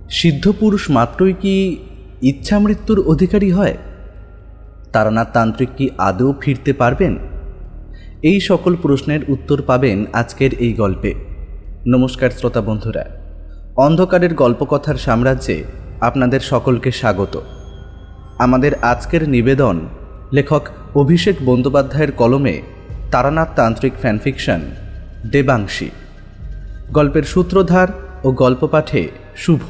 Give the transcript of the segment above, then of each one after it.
সিদ্ধ পুরুষ মাত্রই কি ইচ্ছা মৃত্যুর অধিকারী হয়? তারানাথ তান্ত্রিক কি আদৌ ফিরতে পারবেন? এই সকল প্রশ্নের উত্তর পাবেন আজকের এই গল্পে। নমস্কার শ্রোতা বন্ধুরা, অন্ধকারের গল্পকথার সাম্রাজ্যে আপনাদের সকলকে স্বাগত। আমাদের আজকের নিবেদন লেখক অভিষেক বন্দ্যোপাধ্যায়ের কলমে তারানাথ তান্ত্রিক ফ্যানফিকশন দেবাংশী। গল্পের সূত্রধার ও গল্প পাঠে শুভ।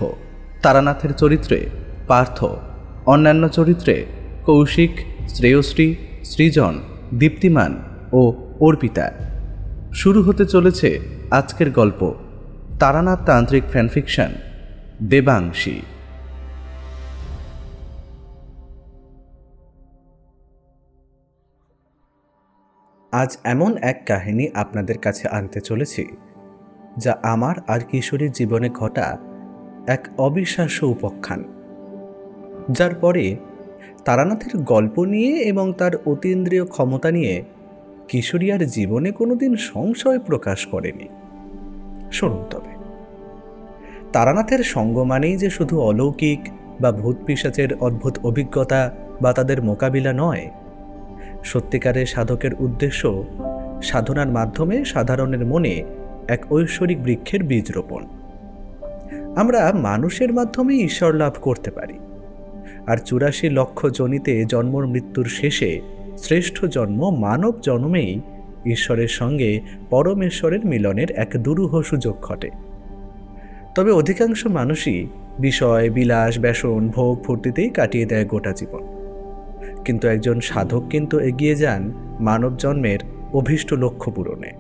তারানাথের চরিত্রে পার্থ, অন্যান্য চরিত্রে কৌশিক, শ্রেয়শ্রী, সৃজন, দীপ্তিমান ও অর্পিতা। শুরু হতে চলেছে আজকের গল্প তারানাথ তান্ত্রিক ফ্যানফিকশন দেবাংশী। আজ এমন এক কাহিনী আপনাদের কাছে আনতে চলেছি যা আমার আর কিশোরীর জীবনে ঘটা এক অবিশ্বাস্য উপাখ্যান, যার পরে তারানাথের গল্প নিয়ে এবং তার অতীন্দ্রিয় ক্ষমতা নিয়ে কিশোরী আর জীবনে কোনোদিন সংশয় প্রকাশ করেনি। শুনুন তবে, তারানাথের সঙ্গ মানেই যে শুধু অলৌকিক বা ভূত পিশাচের অদ্ভুত অভিজ্ঞতা বা তাদের মোকাবিলা নয়, সত্যিকারের সাধকের উদ্দেশ্য সাধনার মাধ্যমে সাধারণের মনে এক ঐশ্বরিক বৃক্ষের বীজ রোপণ। আমরা মানুষের মাধ্যমে ঈশ্বর লাভ করতে পারি, আর ৮৪ লক্ষ জনিতে জন্ম মৃত্যুর শেষে শ্রেষ্ঠ জন্ম মানব জন্মেই ঈশ্বরের সঙ্গে পরমেশ্বরের মিলনের এক দুরূহ সুযোগ ঘটে। তবে অধিকাংশ মানুষই বিষয়, বিলাস, ব্যসন, ভোগ ফুর্তিতেই কাটিয়ে দেয় গোটা জীবন। কিন্তু একজন সাধক কিন্তু এগিয়ে যান মানব জন্মের অভীষ্ট লক্ষ্য পূরণে।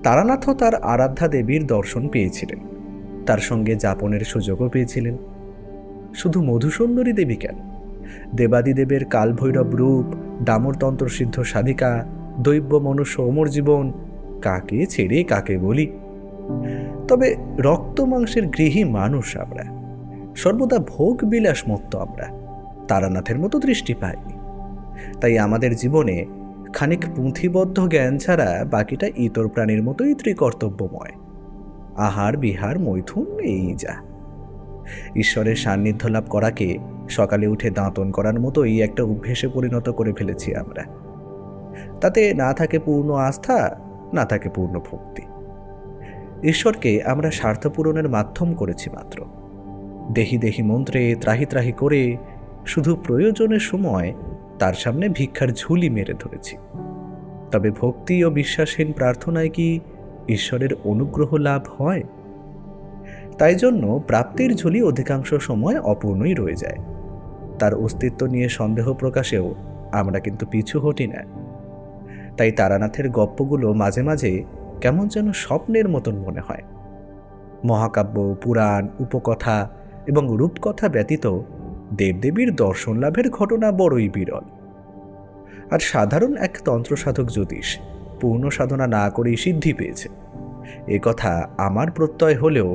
তারানাথও তার আরাধ্যা দেবীর দর্শন পেয়েছিলেন, তার সঙ্গে যাপনের সুযোগও পেয়েছিলেন। শুধু মধুসুন্দরী দেবী কেন, দেবাদিদেবের কালভৈরব রূপ, ডামরতন্ত্র সিদ্ধ সাধিকা, দৈব্য মনুষ্য অমর জীবন, কাকে ছেড়ে কাকে বলি। তবে রক্ত মাংসের গৃহী মানুষ আমরা, সর্বদা ভোগ বিলাস মত্ত আমরা তারানাথের মতো দৃষ্টি পাইনি। তাই আমাদের জীবনে খানিক পুঁথিবদ্ধ জ্ঞান ছাড়া বাকিটা ইতর প্রাণীর মতোই ত্রিকর্তব্যময়। আহার, বিহার, মৈথুন, এই যা। ঈশ্বরের সান্নিধ্য লাভ করাকে সকালে উঠে দাঁতন করার মতোই একটা অভ্যেসে পরিণত করে ফেলেছি আমরা। তাতে না থাকে পূর্ণ আস্থা, না থাকে পূর্ণ ভক্তি। ঈশ্বরকে আমরা স্বার্থ পূরণের মাধ্যম করেছি মাত্র। দেহি দেহি মন্ত্রে ত্রাহি ত্রাহি করে শুধু প্রয়োজনের সময় তার সামনে ভিক্ষার ঝুলি মেরে ধরেছি। তবে ভক্তি ও বিশ্বাসহীন প্রার্থনায় কি ঈশ্বরের অনুগ্রহ লাভ হয়? তাই জন্য প্রাপ্তির ঝুলি অধিকাংশ সময় অপূর্ণই রয়ে যায়। তার অস্তিত্ব নিয়ে সন্দেহ প্রকাশেও আমরা কিন্তু পিছু হটি না। তাই তারানাথের গপ্পগুলো মাঝে মাঝে কেমন যেন স্বপ্নের মতন মনে হয়। মহাকাব্য, পুরাণ, উপকথা এবং রূপকথা ব্যতীত দেবদেবীর দর্শন লাভের ঘটনা বড়ই বিরল। আর সাধারণ এক তন্ত্রসাধক জ্যোতিষ পূর্ণ সাধনা না করেই সিদ্ধি পেয়েছে, এ কথা আমার প্রত্যয় হলেও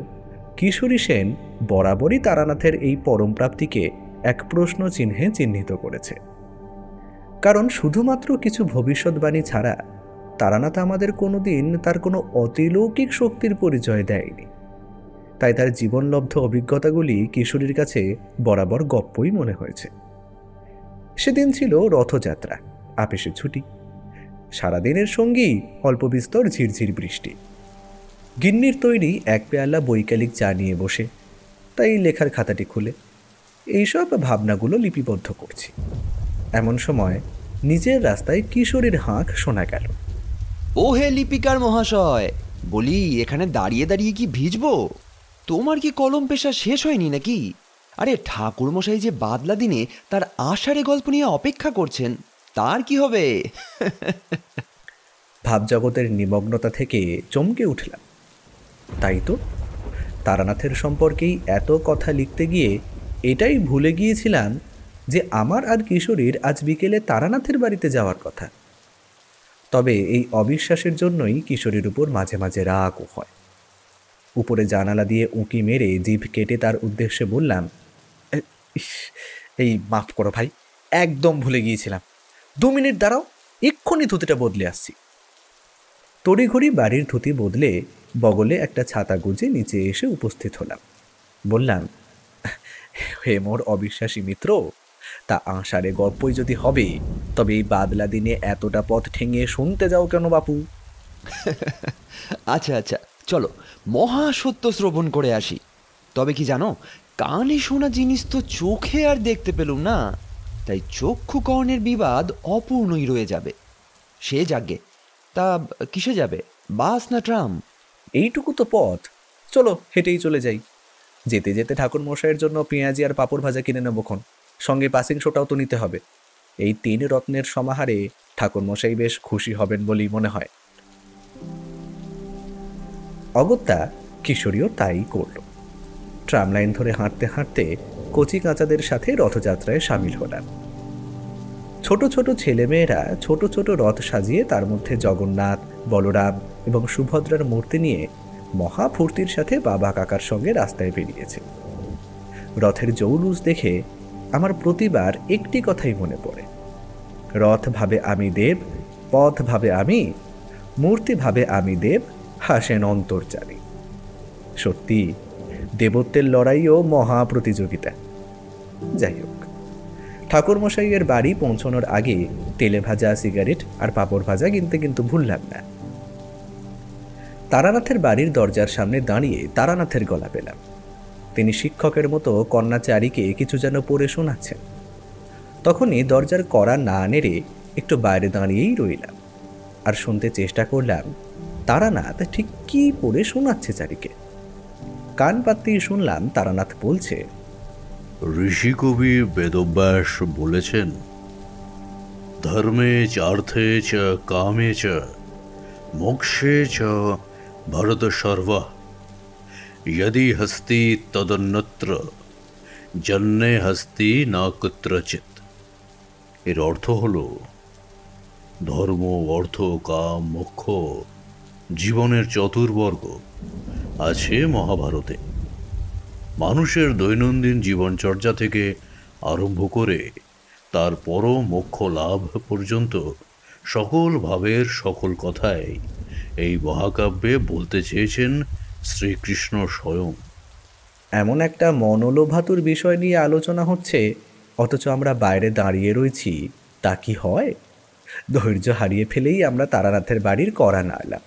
কিশোরী সেন বরাবরই তারানাথের এই পরম প্রাপ্তিকে এক প্রশ্ন চিহ্নে চিহ্নিত করেছে। কারণ শুধুমাত্র কিছু ভবিষ্যৎবাণী ছাড়া তারানাথ আমাদের কোনোদিন তার কোনো অতিলৌকিক শক্তির পরিচয় দেয়নি। তাই তার জীবনলব্ধ অভিজ্ঞতাগুলি কিশোরীর কাছে বরাবর গপ্পই মনে হয়েছে। সেদিন ছিল রথযাত্রা, আপিসে ছুটি। সারাদিনের সঙ্গী অল্প বিস্তর ঝিরঝির বৃষ্টি। গিন্নির তৈরি এক পেয়ালা বৈকালিক চা নিয়ে বসে, তাই লেখার খাতাটি খুলে এইসব ভাবনাগুলো লিপিবদ্ধ করছি। এমন সময় নিজের রাস্তায় কিশোরীর হাঁক শোনা গেল। ও হে লিপিকার মহাশয়, বলি এখানে দাঁড়িয়ে দাঁড়িয়ে কি ভিজবো? তোমার কি কলম পেশা শেষ হয়নি নাকি? আরে ঠাকুরমশাই যে বাদলা দিনে তার আষাঢ়ে গল্প নিয়ে অপেক্ষা করছেন, তার কি হবে? ভাবজগতের নিমগ্নতা থেকে চমকে উঠলাম। তাই তো, তারানাথের সম্পর্কেই এত কথা লিখতে গিয়ে এটাই ভুলে গিয়েছিলাম যে আমার আর কিশোরীর আজ বিকেলে তারানাথের বাড়িতে যাওয়ার কথা। তবে এই অবিশ্বাসের জন্যই কিশোরীর উপর মাঝে মাঝে রাগও হয়। উপরে জানালা দিয়ে উঁকি মেরে জিভ কেটে তার উদ্দেশ্যে বললাম, এই মাফ করো ভাই, একদম ভুলে গিয়েছিলাম। 2 মিনিট দাঁড়াও, এক্ষুনি ধুতিটা বদলে আসছি। তড়িঘড়ি বাড়ির ধুতি বদলে বগলে একটা ছাতা গুজে নিচে এসে উপস্থিত হলাম। বললাম, হে মোর অবিশ্বাসী মিত্র, তা আষাঢ়ে গল্পই যদি হবে, তবে এই বাদলা দিনে এতটা পথ ঠেঙিয়ে শুনতে যাও কেন বাপু? আচ্ছা আচ্ছা, চলো মহাসত্য শ্রবণ করে আসি। তবে কি জানো, কানে শোনা জিনিস তো চোখে আর দেখতে পেলুম না, তাই চক্ষু কর্ণের বিবাদ অপূর্ণই রয়ে যাবে। সে যাগে, তা কিসে যাবে, বাস না ট্রাম? এইটুকু তো পথ, চলো হেঁটেই চলে যাই। যেতে যেতে ঠাকুর মশাইয়ের জন্য পেঁয়াজি আর পাঁপড় ভাজা কিনে নেবক্ষণ, সঙ্গে পাসিং শোটাও তো নিতে হবে। এই 3 রত্নের সমাহারে ঠাকুর মশাই বেশ খুশি হবেন বলেই মনে হয়। অগত্যা কিশোরীও তাই করল। ট্রাম লাইন ধরে হাঁটতে হাঁটতে কচি কাঁচাদের সাথে রথযাত্রায় সামিল হলাম। ছোট ছোট ছেলেমেয়েরা ছোট ছোট রথ সাজিয়ে তার মধ্যে জগন্নাথ, বলরাম এবং সুভদ্রার মূর্তি নিয়ে মহা ফুর্তির সাথে বাবা কাকার সঙ্গে রাস্তায় বেরিয়েছে। রথের জৌলুস দেখে আমার প্রতিবার একটি কথাই মনে পড়ে, রথ ভাবে আমি দেব, পথ ভাবে আমি, মূর্তি ভাবে আমি দেব, হাসেন অন্তর্জামী। সত্যি দেবত্বের লড়াইও মহা প্রতিযোগিতা। যাই হোক, ঠাকুরমশাইয়ের বাড়ি পৌঁছানোর আগে তেলে ভাজা, সিগারেট আর পাঁপড় ভাজা কিনতে কিন্তু ভুললাম না। তারানাথের বাড়ির দরজার সামনে দাঁড়িয়ে তারানাথের গলা পেলাম। তিনি শিক্ষকের মতো কন্যাচারীকে কিছু যেন পড়ে শোনাচ্ছেন। তখনই দরজার কড়া না নেড়ে একটু বাইরে দাঁড়িয়েই রইলাম আর শুনতে চেষ্টা করলাম তারানাথ ঠিক কি পড়ে শোনাচ্ছে চারিকে। কান পাততেই শুনলাম তারানাথ বলছে, ঋষি কবি বেদব্যাস বলেছেন, ধর্মে চার্থে চ কামে চ মোক্ষে চ ভরত সর্বা यदि हस्ति তদন্যত্র জন্যে হস্তি না কুত্রচিৎ। এর অর্থ হল, ধর্ম, অর্থ, কাম, মোক্ষ, জীবনের চতুর্বর্গ আছে মহাভারতে। মানুষের দৈনন্দিন জীবনচর্যা থেকে আরম্ভ করে তার পরম মোক্ষ লাভ পর্যন্ত সকল ভাবের সকল কথাই এই মহাকাব্যে বলতে চেয়েছেন শ্রীকৃষ্ণ স্বয়ং। এমন একটা মনোলোভাতুর বিষয় নিয়ে আলোচনা হচ্ছে, অথচ আমরা বাইরে দাঁড়িয়ে রয়েছি, তা কি হয়? ধৈর্য হারিয়ে ফেলেই আমরা তারানাথের বাড়ির কড়া নাড়লাম,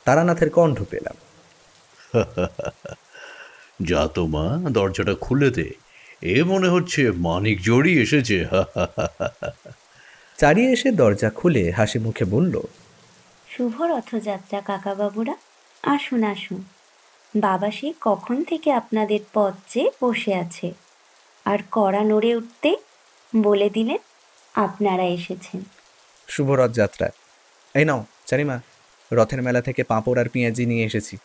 তারানাথের কণ্ঠ পেলাম, যা তো মা, দরজাটা খুলে দে, এ মনে হচ্ছে মানিক জড়ি এসেছে। চারিয়ে এসে দরজা খুলে হাসি মুখে বলল, শুভ রথযাত্রা কাকাবাবুরা, আসুন আসুন। বাবা সে কখন থেকে আপনাদের পথ চেয়ে বসে আছে, আর কড়া নড়ে উঠতে বলে দিলেন আপনারা এসেছেন। শুভ রথযাত্রা। এই নাও চারিমা, রথের মেলা থেকে পাঁপড় আর পেঁয়াজি নিয়ে এসেছি,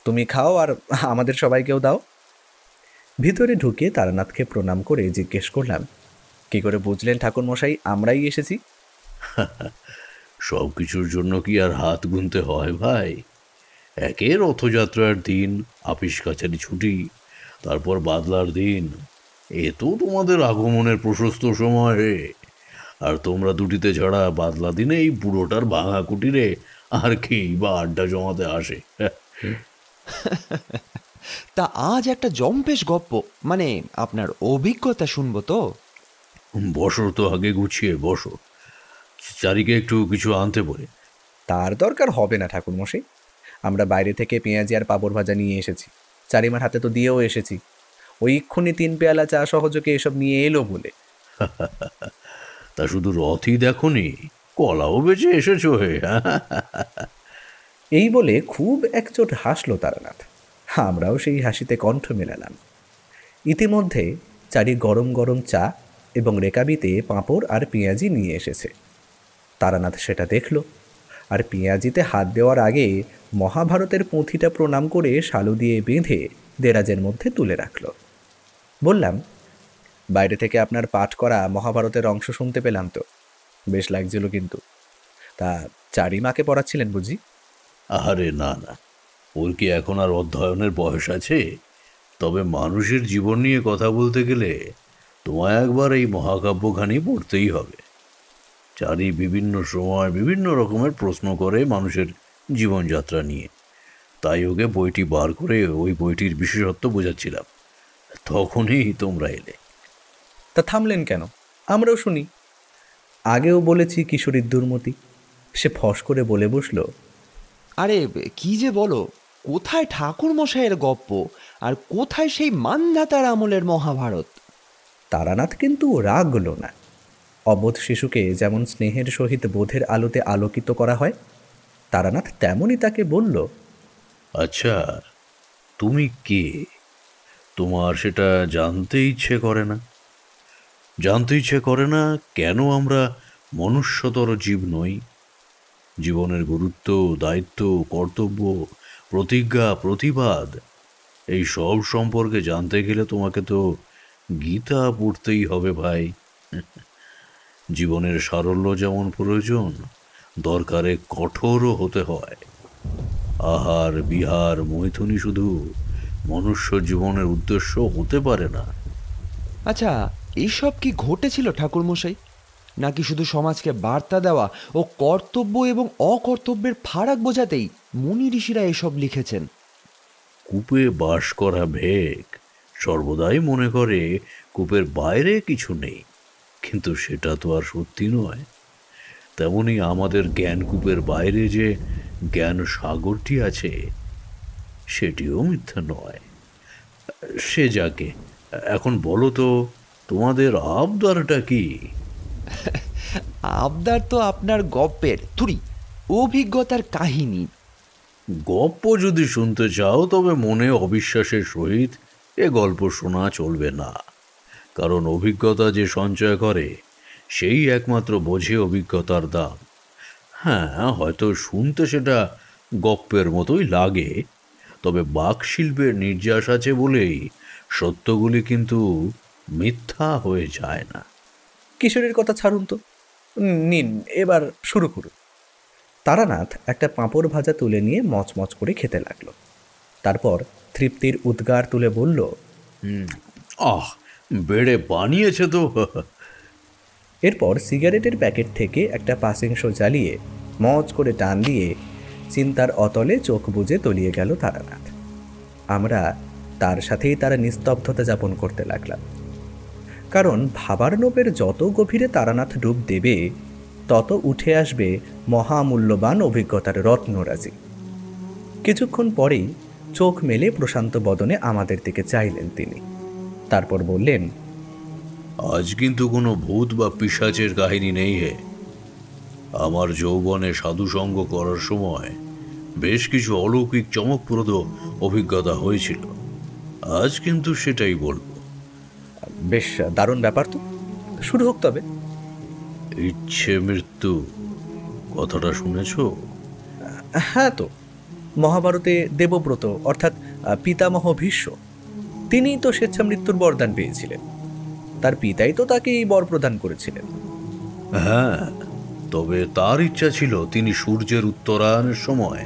তুমি খাও আর আমাদের সবাইকেও দাও। ভিতরে ঢুকে তারানাথকে প্রণাম করে জিজ্ঞেস করলাম, কি করে বুঝলেন ঠাকুর মশাই আমরাই এসেছি? সব কিছুর জন্য কি আর হাত গুনতে হয় ভাই? একে রথযাত্রার দিন, আপিস কাছারি ছুটি, তারপর বাদলার দিন, এ তো তোমাদের আগমনের প্রশস্ত সময় রে। আর তোমরা দুটিতে ছাড়া বাদলা দিনে এই বুড়োটার ভাঙা কুটিরে আর কি বা আড্ডা জমাতে আসে? তা আজ একটা জম্পেশ গপ্প, মানে আপনার অভিজ্ঞতা শুনবো তো। বসো তো, আগে গুছিয়ে বসো। চারিকে একটু কিছু আনতে বলে। তার দরকার হবে না ঠাকুর মশাই, আমরা বাইরে থেকে পেঁয়াজি আর পাঁপড় ভাজা নিয়ে এসেছি, চারিমার হাতে তো দিয়েও এসেছি। ওই এক্ষুনি 3 পেয়ালা চা সহযোগে এসব নিয়ে এলো বলে। তা শুধু রথই দেখোনি, কলাও বেঁচে এসেছো হে। এই বলে খুব একচোট হাসলো তারানাথ, আমরাও সেই হাসিতে কণ্ঠ মেলালাম। ইতিমধ্যে চারি গরম গরম চা এবং রেকাবিতে পাঁপড় আর পেঁয়াজি নিয়ে এসেছে। তারানাথ সেটা দেখল, আর পেঁয়াজিতে হাত দেওয়ার আগে মহাভারতের পুঁথিটা প্রণাম করে শালু দিয়ে বেঁধে দেরাজের মধ্যে তুলে রাখল। বললাম, বাইরে থেকে আপনার পাঠ করা মহাভারতের অংশ শুনতে পেলাম তো, বেশ লাগছিল কিন্তু। তা চারিমাকে পড়াচ্ছিলেন বুঝি? আরে না না, ওর কি এখন আর অধ্যয়নের বয়স আছে? তবে মানুষের জীবন নিয়ে কথা বলতে গেলে তোমায় একবার এই মহাকাব্যখানি পড়তেই হবে। চারি বিভিন্ন সময় বিভিন্ন রকমের প্রশ্ন করে মানুষের জীবনযাত্রা নিয়ে, তাই ওকে বইটি বার করে ওই বইটির বিশেষত্ব বোঝাচ্ছিলাম। তখনই তোমরা এলে। তা থামলেন কেন? আমরাও শুনি। আগেও বলেছি কিশোরীর দুর্মতি। সে ফস করে বলে বসল, আরে কি যে বলো, কোথায় ঠাকুর মশাইয়ের গপ্প আর কোথায় সেই মান্ধাতার আমলের মহাভারত? তারানাথ কিন্তু রাগল না। অবোধ শিশুকে যেমন স্নেহের সহিত বোধের আলোতে আলোকিত করা হয়, তারানাথ তেমনই তাকে বলল, আচ্ছা, তুমি কে? তোমার সেটা জানতে ইচ্ছে করে না? জানতে ইচ্ছে করে না কেন আমরা মনুষ্যতর জীব নই? জীবনের গুরুত্ব, দায়িত্ব, কর্তব্য, প্রতিজ্ঞা, প্রতিবাদ, এই সব সম্পর্কে জানতে গেলে তোমাকে তো গীতা পড়তেই হবে ভাই। জীবনের সারল্য যেমন প্রয়োজন, দরকারে কঠোরও হতে হয়। আহার বিহার মৈথুনি শুধু মনুষ্য জীবনের উদ্দেশ্য হতে পারে না। আচ্ছা, এইসব কি ঘটেছিল ঠাকুর মশাই, নাকি শুধু সমাজকে বার্তা দেওয়া ও কর্তব্য এবং অকর্তব্যের ফারাক বোঝাতেই মুনি ঋষিরা এসব লিখেছেন? কূপে বাস করা ভেক সর্বদাই মনে করে কূপের বাইরে কিছু নেই, কিন্তু সেটা তো আর সত্যি নয়। তেমনি আমাদের জ্ঞানকূপের বাইরে যে জ্ঞান সাগরটি আছে, সেটিও মিথ্যা নয়। সে যাকে, এখন বলো তো, তোমাদের আবদারটা কি? আবদার তো আপনার গপ্পের থুরি অভিজ্ঞতার কাহিনী। গল্প যদি শুনতে চাও তবে মনে অবিশ্বাসের সহিত এ গল্প শোনা চলবে না। কারণ অভিজ্ঞতা যে সঞ্চয় করে সেই একমাত্র বোঝে অভিজ্ঞতার দাম। হ্যাঁ, হয়তো শুনতে সেটা গপ্পের মতোই লাগে, তবে বাকশিল্পের নির্যাস আছে বলেই সত্যগুলি কিন্তু মিথ্যা হয়ে যায় না। কিশোরীর কথা ছাড়ুন তো, নিন এবার শুরু করুন। তারানাথ একটা পাঁপড় ভাজা তুলে নিয়ে মচমচ করে খেতে লাগলো। তারপর তৃপ্তির উদ্গার তুলে বলল, আহ, বেড়ে বানিয়েছে তো। এরপর সিগারেটের প্যাকেট থেকে একটা পাসিংশো জ্বালিয়ে মজ করে টান দিয়ে চিন্তার অতলে চোখ বুজে তলিয়ে গেল তারানাথ। আমরা তার সাথেই তারা নিস্তব্ধতা যাপন করতে লাগলাম। কারণ ভাবার্ণবের যত গভীরে তারানাথ ডুব দেবে, তত উঠে আসবে মহামূল্যবান অভিজ্ঞতার রত্নরাজি। কিছুক্ষণ পরেই চোখ মেলে প্রশান্ত বদনে আমাদের দিকে চাইলেন তিনি। তারপর বললেন, আজ কিন্তু কোনো ভূত বা পিশাচের কাহিনী নেই হে। আমার যৌবনে সাধুসঙ্গ করার সময় বেশ কিছু অলৌকিক চমকপ্রদ অভিজ্ঞতা হয়েছিল। আজ কিন্তু সেটাই বলবো। বেশ দারুণ ব্যাপার তো, শুরু হোক তবে। ইচ্ছে মৃত্যু কথাটা শুনেছ? হ্যাঁ তো, মহাভারতে দেবব্রত অর্থাৎ পিতামহ ভীষ্ম, তিনিই তো স্বেচ্ছা মৃত্যুর বরদান পেয়েছিলেন। তার পিতাই তো তাকে এই বর প্রদান করেছিলেন। হ্যাঁ, তবে তার ইচ্ছা ছিল তিনি সূর্যের উত্তরায়ণের সময়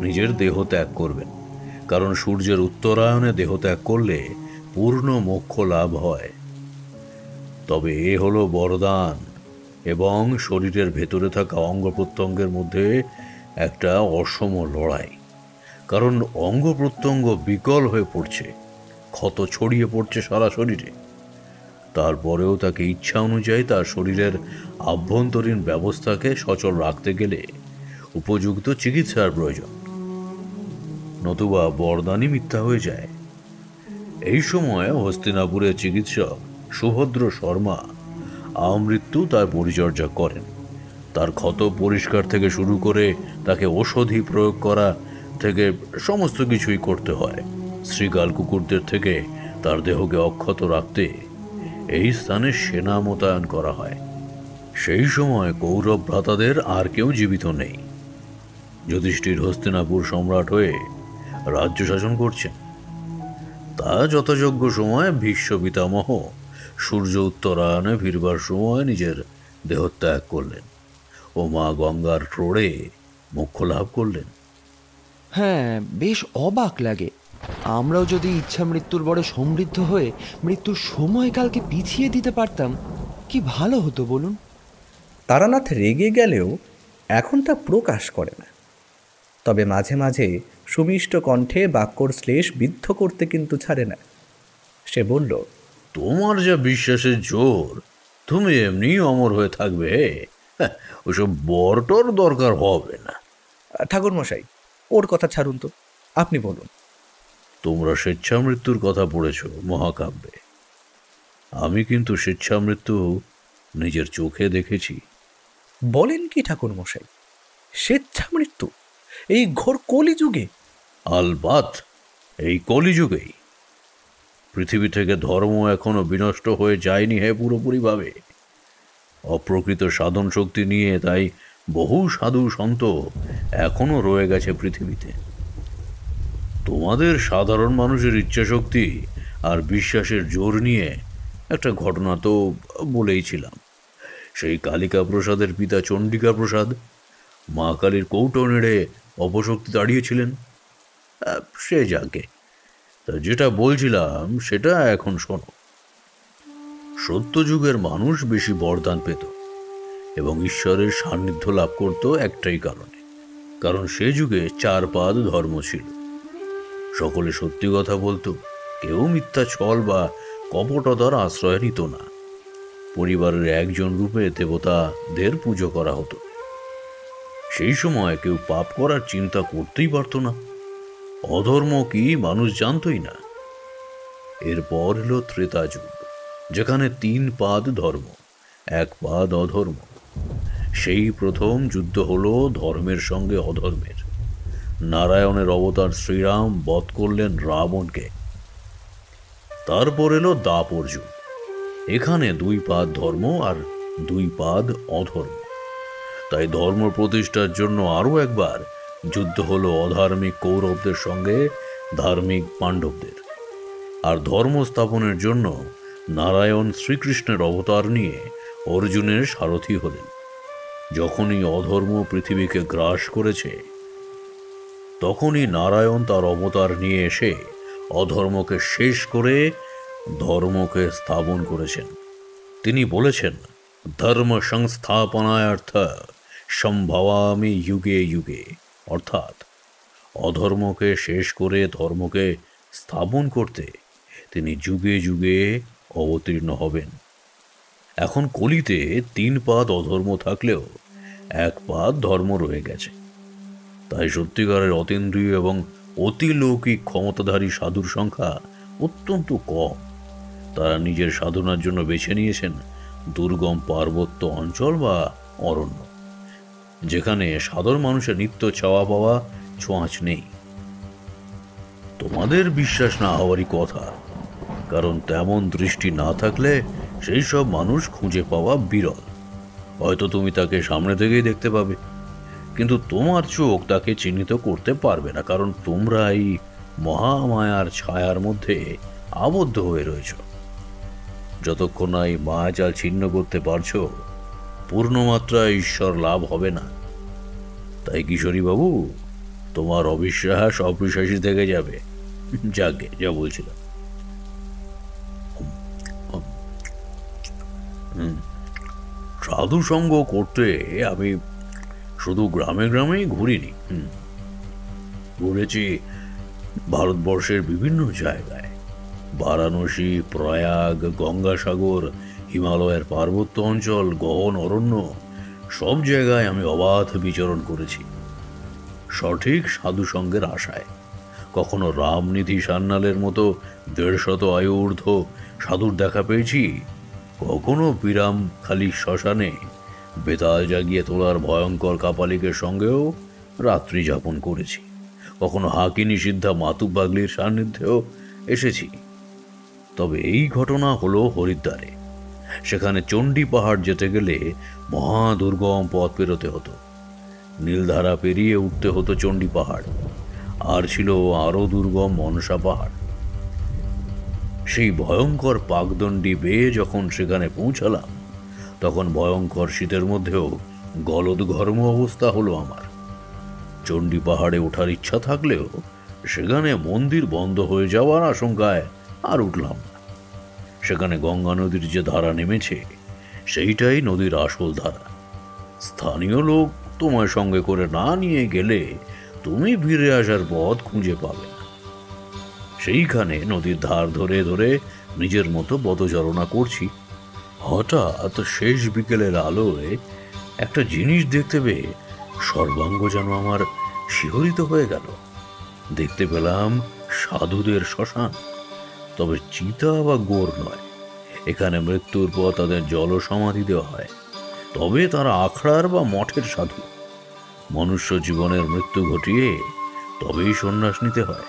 নিজের দেহ ত্যাগ করবেন। কারণ সূর্যের উত্তরায়ণে দেহ ত্যাগ করলে পূর্ণ মোক্ষ লাভ হয়। তবে এ হলো বরদান, এবং শরীরের ভেতরে থাকা অঙ্গ প্রত্যঙ্গের মধ্যে একটা অসম লড়াই। কারণ অঙ্গ প্রত্যঙ্গ বিকল হয়ে পড়ছে, ক্ষত ছড়িয়ে পড়ছে সারা শরীরে। তারপরেও তাকে ইচ্ছা অনুযায়ী তার শরীরের আভ্যন্তরীণ ব্যবস্থাকে সচল রাখতে গেলে উপযুক্ত চিকিৎসার প্রয়োজন, নতুবা বরদানই মিথ্যা হয়ে যায়। এই সময় হস্তিনাপুরের চিকিৎসক সুভদ্র শর্মা আমৃত্যু তার পরিচর্যা করেন। তার ক্ষত পরিষ্কার থেকে শুরু করে তাকে ঔষধি প্রয়োগ করা থেকে সমস্ত কিছুই করতে হয়। শ্রীগাল কুকুরদের থেকে তার দেহকে অক্ষত রাখতে এই স্থানে সেনা মোতায়েন করা হয়। সেই সময় কৌরব ভ্রাতাদের আর কেউ জীবিত নেই। যুধিষ্ঠির হস্তিনাপুর সম্রাট হয়ে রাজ্য শাসন করছেন। তা যথাযোগ্য সময় ভীষ্ম পিতামহ সূর্য উত্তরায়ণে ফিরবার সময় নিজের দেহত্যাগ করলেন ও মা গঙ্গার ক্রোড়ে মোক্ষ লাভ করলেন। হ্যাঁ, বেশ অবাক লাগে। আমরাও যদি ইচ্ছা মৃত্যুর বড় সমৃদ্ধ হয়ে মৃত্যুর সময়কালকে পিছিয়ে দিতে পারতাম, কি ভালো হতো বলুন। তারানাথ রেগে গেলেও এখন তা প্রকাশ করে না। তবে মাঝে মাঝে সুমিষ্ট কণ্ঠে বাক্যর শ্লেষ বিদ্ধ করতে কিন্তু ছাড়ে না। সে বলল, তোমার যা বিশ্বাসের জোর, তুমি এমনি অমর হয়ে থাকবে। হ্যাঁ, ওসব বরটর দরকার হবে না। ঠাকুরমশাই, ওর কথা ছাড়ুন তো, আপনি বলুন। তোমরা স্বেচ্ছামৃত্যুর কথা পড়েছ মহাকাব্যে। আমি কিন্তু স্বেচ্ছামৃত্যু নিজের চোখে দেখেছি। বলেন কি ঠাকুরমশাই, স্বেচ্ছা মৃত্যু এই ঘোর কলিযুগে? আলবাত, এই কলিযুগেই। পৃথিবী থেকে ধর্ম এখনো বিনষ্ট হয়ে যায়নি হে পুরোপুরিভাবে। অপ্রকৃত সাধন শক্তি নিয়ে তাই বহু সাধু সন্ত এখনো রয়ে গেছে পৃথিবীতে। তোমাদের সাধারণ মানুষের ইচ্ছাশক্তি আর বিশ্বাসের জোর নিয়ে একটা ঘটনা তো বলেইছিলাম। সেই কালিকা প্রসাদের পিতা চণ্ডিকা প্রসাদ মা কালীর কৌটো নেড়ে অপশক্তি তাড়িয়েছিলেন। সে যাকে, তা যেটা বলছিলাম সেটা এখন শোনো। সত্যযুগের মানুষ বেশি বরদান পেত এবং ঈশ্বরের সান্নিধ্য লাভ করত একটাই কারণে, কারণ সে যুগে 4 পাদ ধর্ম ছিল। সকলে সত্যি কথা বলতো, কেউ মিথ্যা ছল বা কপটতার আশ্রয় নিত না। পরিবারের একজন রূপে দেবতাদের পুজো করা হতো। সেই সময় কেউ পাপ করার চিন্তা করতেই পারত না। অধর্ম কি মানুষ জানতই না। এরপর এলো ত্রেতা যুগ, যেখানে 3 পাদ ধর্ম, 1 পাদ অধর্ম। সেই প্রথম যুদ্ধ হলো ধর্মের সঙ্গে অধর্মের। নারায়ণের অবতার শ্রীরাম বধ করলেন রাবণকে। তারপর এলো দাপর যুগ, এখানে 2 পাদ ধর্ম আর 2 পাদ অধর্ম। তাই ধর্ম প্রতিষ্ঠার জন্য আরও একবার যুদ্ধ হলো অধার্মিক কৌরবদের সঙ্গে ধার্মিক পাণ্ডবদের। আর ধর্ম স্থাপনের জন্য নারায়ণ শ্রীকৃষ্ণের অবতার নিয়ে অর্জুনের সারথি হলেন। যখনই অধর্ম পৃথিবীকে গ্রাস করেছে, তখনই নারায়ণ তার অবতার নিয়ে এসে অধর্মকে শেষ করে ধর্মকে স্থাপন করেছেন। তিনি বলেছেন, ধর্ম সংস্থাপনায়ার্থ সম্ভবামি যুগে যুগে, অর্থাৎ অধর্মকে শেষ করে ধর্মকে স্থাপন করতে তিনি যুগে যুগে অবতীর্ণ হবেন। এখন কলিতে 3 পাদ অধর্ম থাকলেও 1 পাদ ধর্ম রয়ে গেছে। তাই সত্যিকারের অতীন্দ্রিয় এবং অতিলৌকিক ক্ষমতাধারী সাধুর সংখ্যা অত্যন্ত কম। তারা নিজের সাধনার জন্য বেছে নিয়েছেন দুর্গম পার্বত্য অঞ্চল বা অরণ্য, যেখানে সাধারণ মানুষের নিত্য চাওয়া পাওয়া ছোঁয়াচ নেই। তোমাদের বিশ্বাস না হওয়ারই কথা, কারণ তেমন দৃষ্টি না থাকলে সেই সব মানুষ খুঁজে পাওয়া বিরল। হয়তো তুমি তাকে সামনে থেকেই দেখতে পাবে, কিন্তু তোমার চোখ তাকে চিহ্নিত করতে পারবে না, কারণ তোমরা এই মহামায়ার ছায়ার মধ্যে আবদ্ধ হয়ে রয়েছ। যতক্ষণ না এই মায়াজাল ছিন্ন করতে পারছো, পূর্ণমাত্রায় ঈশ্বর লাভ হবে না। তাই কিশোরী বাবু, তোমার অবিশ্বাস অবিশ্বাসী থেকে যাবে। যাকে যা বলছিলাম। সাধু সঙ্গ করতে আমি শুধু গ্রামে গ্রামেই ঘুরিনি, ঘুরেছি ভারতবর্ষের বিভিন্ন জায়গায়। বারাণসী, প্রয়াগ, গঙ্গাসাগর, হিমালয়ের পার্বত্য অঞ্চল, গহন অরণ্য, সব জায়গায় আমি অবাধ বিচরণ করেছি সঠিক সাধু সঙ্গের আশায়। কখনো রামনিধি সান্যালের মতো 150 আয়ু ঊর্ধ্ব সাধুর দেখা পেয়েছি, কখনো বিরাম খালি শ্মশানে বেতাল জাগিয়ে তোলার ভয়ঙ্কর কাপালিকের সঙ্গেও রাত্রি যাপন করেছি। কখনো হাকিনী সিদ্ধা মাতুক বাগলির সান্নিধ্যেও এসেছি। তবে এই ঘটনা হলো হরিদ্বারে। সেখানে চণ্ডী পাহাড় যেতে গেলে মহা দুর্গম পথ পেরোতে হতো। নীলধারা পেরিয়ে উঠতে হতো চণ্ডী পাহাড়, আর ছিল আরও দুর্গম মনসা পাহাড়। সেই ভয়ঙ্কর পাকদণ্ডী বেয়ে যখন সেখানে পৌঁছালাম, তখন ভয়ঙ্কর শীতের মধ্যেও গলদঘর্ম অবস্থা হলো আমার। চণ্ডী পাহাড়ে ওঠার ইচ্ছা থাকলেও সেখানে মন্দির বন্ধ হয়ে যাওয়ার আশঙ্কায় আর উঠলাম না। সেখানে গঙ্গা নদীর যে ধারা নেমেছে, সেইটাই নদীর আসল ধারা। স্থানীয় লোক তোমায় সঙ্গে করে না নিয়ে গেলে তুমি ফিরে আসার পথ খুঁজে পাবে না। সেইখানে নদীর ধার ধরে ধরে নিজের মতো পদচারণা করছি। হঠাৎ শেষ বিকেলের আলোয় একটা জিনিস দেখতে পেয়ে সর্বাঙ্গ যেন আমার শিহরিত হয়ে গেল। দেখতে পেলাম সাধুদের শ্মশান, তবে চিতা বা গোর নয়। এখানে মৃত্যুর পর তাদের জলসমাধি দেওয়া হয়, তবে তারা আখড়ার বা মঠের সাধু। মনুষ্য জীবনের মৃত্যু ঘটিয়ে তবেই সন্ন্যাস নিতে হয়।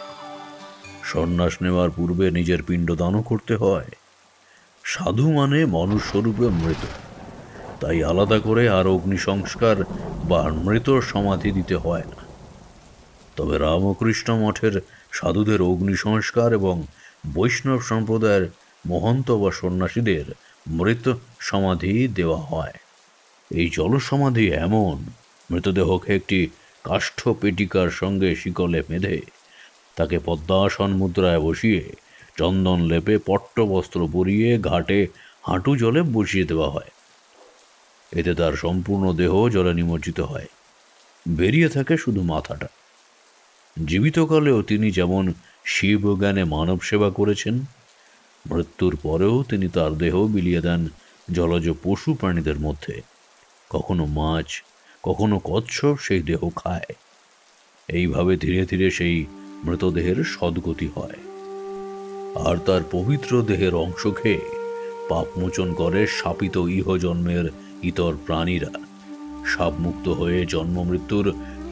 সন্ন্যাস নেওয়ার পূর্বে নিজের পিণ্ডদানও করতে হয়। সাধু মানে মনুষ্যরূপে মৃত, তাই আলাদা করে আর অগ্নি সংস্কার বা মৃত সমাধি দিতে হয় না। তবে রামকৃষ্ণ মঠের সাধুদের অগ্নি সংস্কার এবং বৈষ্ণব সম্প্রদায়ের মহন্ত বা সন্ন্যাসীদের মৃত সমাধি দেওয়া হয়। এই জলসমাধি এমন, মৃতদেহকে একটি কাষ্ঠ পেটিকার সঙ্গে শিকলে বেঁধে তাকে পদ্মাসন মুদ্রায় বসিয়ে চন্দন লেপে পট্টবস্ত্র পরিয়ে ঘাটে হাঁটু জলে বসিয়ে দেওয়া হয়। এতে তার সম্পূর্ণ দেহ জলে নিমজ্জিত হয়, বেরিয়ে থাকে শুধু মাথাটা। জীবিতকালেও তিনি যেমন শিব জ্ঞানে মানব সেবা করেছেন, মৃত্যুর পরেও তিনি তার দেহ বিলিয়ে দেন জলজ পশু প্রাণীদের মধ্যে। কখনো মাছ, কখনো কচ্ছপ সেই দেহ খায়। এইভাবে ধীরে ধীরে সেই মৃতদেহের সদ্গতি হয়, আর তার পবিত্র দেহের অংশ খেয়ে পাপমোচন করে শাপিত ইহজন্মের ইতর প্রাণীরা সাপমুক্ত হয়ে জন্ম মৃত্যুর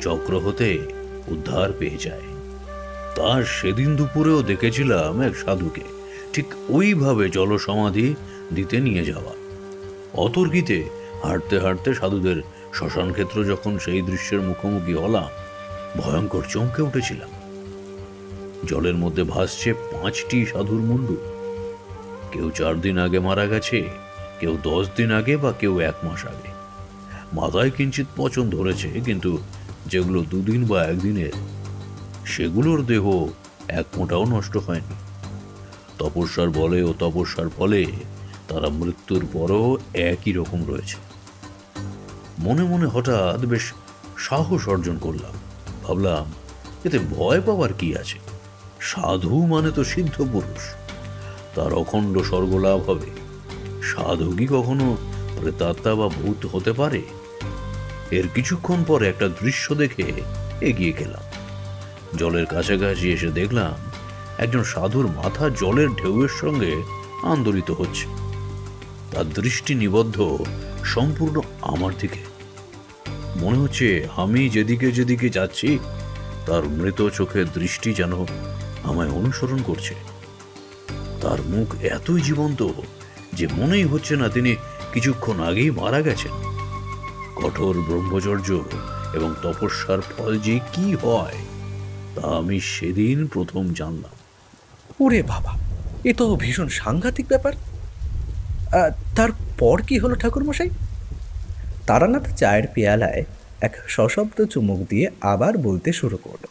চক্র হতে উদ্ধার পেয়ে যায়। তার সেদিন দুপুরেও দেখেছিলাম এক সাধুকে ঠিক ওইভাবে জলসমাধি দিতে নিয়ে যাওয়া। অতর্কিতে হাঁটতে হাঁটতে সাধুদের শ্মশান ক্ষেত্র যখন সেই দৃশ্যের মুখোমুখি হলাম, ভয়ঙ্কর চমকে উঠেছিলাম। জলের মধ্যে ভাসছে 5টি সাধুর মুন্ডু। কেউ 4 দিন আগে মারা গেছে, কেউ 10 দিন আগে, বা কেউ 1 মাস আগে। মাথায় কিঞ্চিত পচন ধরেছে, কিন্তু যেগুলো 2 দিন বা 1 দিনের, সেগুলোর দেহ এক ফোঁটাও নষ্ট হয়নি। তপস্যার বলে ও তপস্যার ফলে তারা মৃত্যুর পরও একই রকম রয়েছে। মনে মনে হঠাৎ বেশ সাহস অর্জন করলাম। ভাবলাম, এতে ভয় পাওয়ার কি আছে? সাধু মানে তো সিদ্ধ পুরুষ, তার অখণ্ড স্বর্গলাভ হবে। সাধু কি কখনো প্রেতাত্মা বা ভূত হতে পারে? এর কিছুক্ষণ পরে একটা দৃশ্য দেখে এগিয়ে গেলাম। জলের কাছাকাছি এসে দেখলাম একজন সাধুর মাথা জলের ঢেউয়ের সঙ্গে আন্দোলিত হচ্ছে। তার দৃষ্টি নিবদ্ধ সম্পূর্ণ আমার দিকে। মনে হচ্ছে আমি যেদিকে যেদিকে যাচ্ছি তার মৃত চোখের দৃষ্টি যেন আমায় অনুসরণ করছে। তার মুখ এতই জীবন্ত যে মনেই হচ্ছে না তিনি কিছুক্ষণ আগেই মারা গেছেন। কঠোর ব্রহ্মচর্য এবং তপস্যার ফল যে কি হয় তা আমি সেদিন প্রথম জানলাম। ওরে বাবা, এ তো ভীষণ সাংঘাতিক ব্যাপার। তারপর কি হলো ঠাকুরমশাই? তারানাথ চায়ের পেয়ালায় এক সশব্দ চুমুক দিয়ে আবার বলতে শুরু করল।